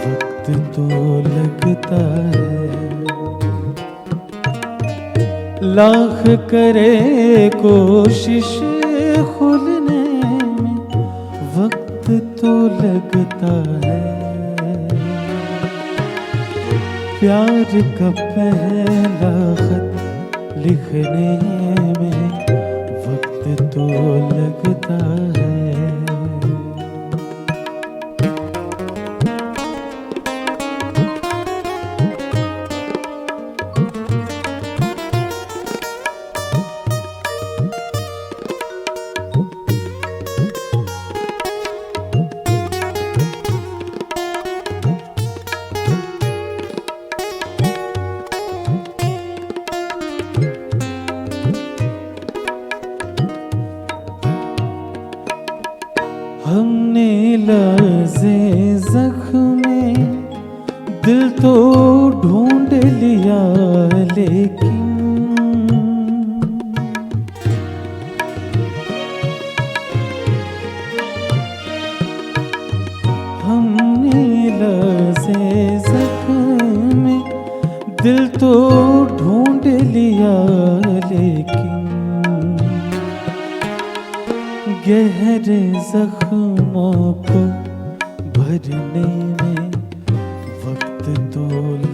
वक्त तो लगता है। लाख करे कोशिश खुलने में वक्त तो लगता है। प्यार का पहला खत लिखने में वक्त तो लगता है। हमने लर्ज़े ज़ख्मे दिल तो ढूंढ लिया, लेकिन हमने लर्ज़े ज़ख्मे दिल तो ढूंढ लिया, लेकिन गहरे जख्मों को भरने में वक्त तो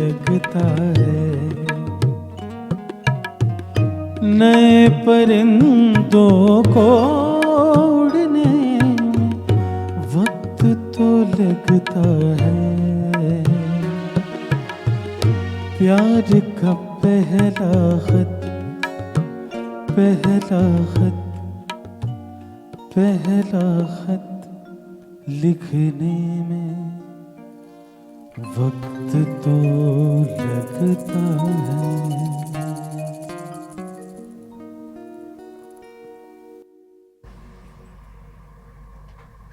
लगता है। नए परिंदों को उड़ने में वक्त तो लगता है। प्यार का पहला खत लिखने में वक्त तो लगता है।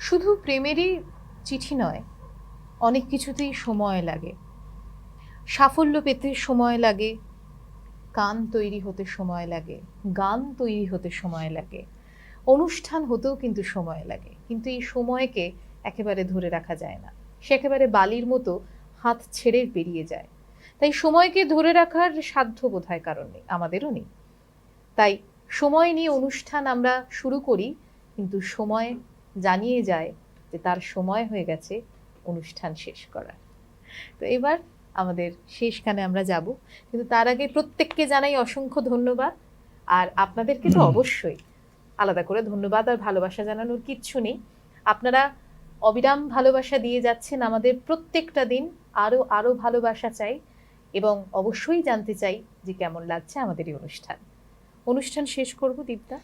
শুধু প্রেমেরই চিঠি নয়, অনেক কিছুতেই সময় লাগে। সাফল্য পেতে সময় লাগে, গান তৈরি হতে সময় লাগে, গান তৈরি হতে সময় লাগে, অনুষ্ঠান হতেও কিন্তু সময় লাগে। কিন্তু এই সময়কে একেবারে ধরে রাখা যায় না, সে একেবারে বালির মতো হাত ছেড়ে বেরিয়ে যায়। তাই সময়কে ধরে রাখার সাধ্য বোধহয় কারণ নেই, আমাদেরও নেই। তাই সময় নিয়ে অনুষ্ঠান আমরা শুরু করি, কিন্তু সময় জানিয়ে যায় যে তার সময় হয়ে গেছে অনুষ্ঠান শেষ করার। তো এবার আমাদের শেষ গানে আমরা যাব, কিন্তু তার আগে প্রত্যেককে জানাই অসংখ্য ধন্যবাদ। আর আপনাদেরকে তো অবশ্যই আলাদা করে ধন্যবাদ আর ভালোবাসা জানানোর কিচ্ছু নেই। আপনারা অবিরাম ভালোবাসা দিয়ে যাচ্ছেন আমাদের প্রত্যেকটা দিন। আরো আরো ভালোবাসা চাই এবং অবশ্যই জানতে চাই যে কেমন লাগছে আমাদের এই অনুষ্ঠান শেষ করব। দীপদা,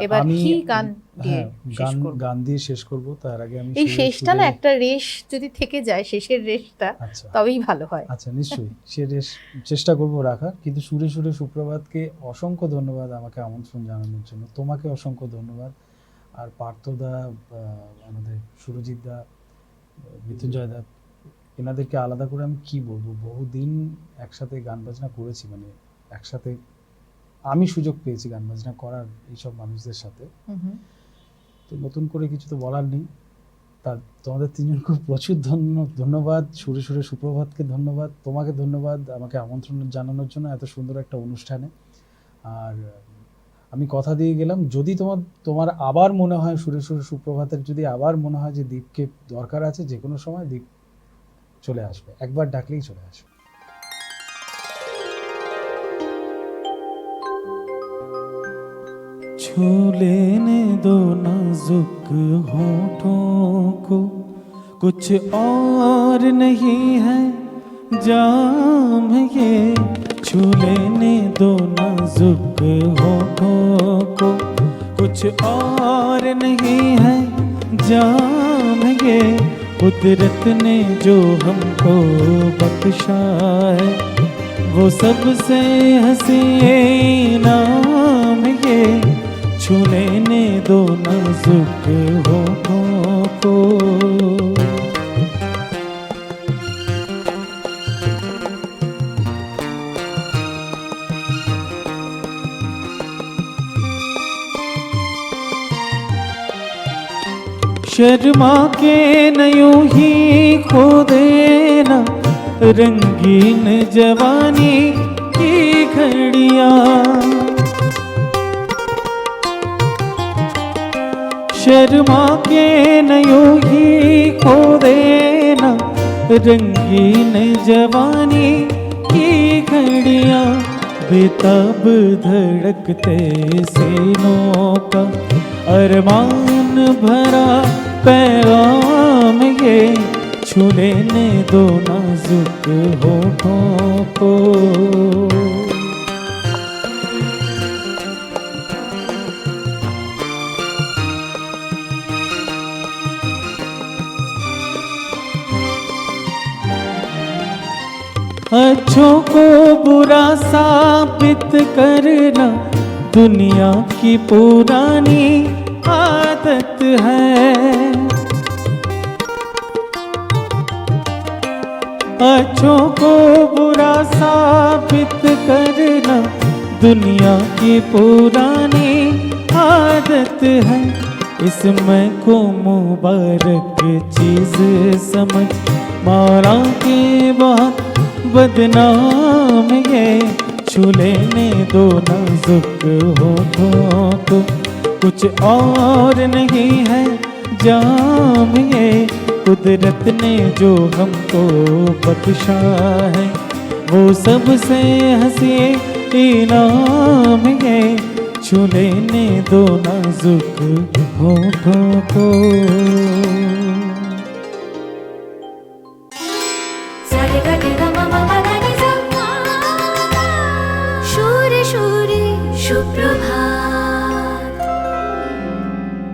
এবার কি গান দিয়ে শেষ করব? গান দিয়ে শেষ করব। তার আগে আমি এই শেষটা না একটা রেশ যদি থেকে যায়, শেষের রেশটা, তবেই ভালো হয়। আচ্ছা, নিশ্চয়ই সে রেশ চেষ্টা করব রাখার। কিন্তু সুরে সুরে সুপ্রভাতকে অসংখ্য ধন্যবাদ আমাকে আমন্ত্রণ জানানোর জন্য। তোমাকে অসংখ্য ধন্যবাদ। আর পার্থদা, আমাদের সুরজিৎ দা, মৃত্যুঞ্জয় দা, এনাদেরকে আলাদা করে আমি কি বলবো, বহুদিন একসাথে গান বাজনা করেছি, মানে একসাথে আমি সুযোগ পেয়েছি গান বাজনা করার এইসব মানুষদের সাথে। তো নতুন করে কিছু তো বলার নেই। তার তোমাদের তিনজনকে প্রচুর ধন্যবাদ। সুরে সুরে সুপ্রভাতকে ধন্যবাদ, তোমাকে ধন্যবাদ আমাকে আমন্ত্রণ জানানোর জন্য এত সুন্দর একটা অনুষ্ঠানে। আর আমি কথা দিয়ে গেলাম, যদি তোমার আবার মনে হয় সুরে সুরে সুপ্রভাতের, যদি আবার মনে হয় যে দীপকে দরকার আছে, যে কোনো সময় দীপ চলে আসবে, একবার ডাকলেই চলে আসবে। छू लेने दो नाजुक होठों को, कुछ और नहीं है जाम ये। छू लेने दो नाजुक होठों को, कुछ और नहीं है जाम ये। कुदरत ने जो हमको बख्शा है, वो सबसे हंसी इनाम ये, छू लेने दो नाजुक होठों को। शर्मा के न यूं ही खो देना रंगीन जवानी की घड़ियां। शर्मा के न यूं ही खो देना रंगीन जवानी की घड़ियां। बेताब धड़कते सीनों का अरमान भरा पैगाम ये, छू लेने दो नाजुक होठों को। अच्छों को बुरा साबित करना दुनिया की पुरानी आदत है। अच्छों को बुरा साबित करना दुनिया की पुरानी आदत है। इसमें को मुबारक चीज समझ मारा के बाद बदनाम ये, छू लेने दो नाजुक होठों को। कुछ और नहीं है जाम ये, कुदरत ने जो हमको बख्शा है, वो सबसे हंसी इनाम ये, छू लेने दो नाजुक होठों को।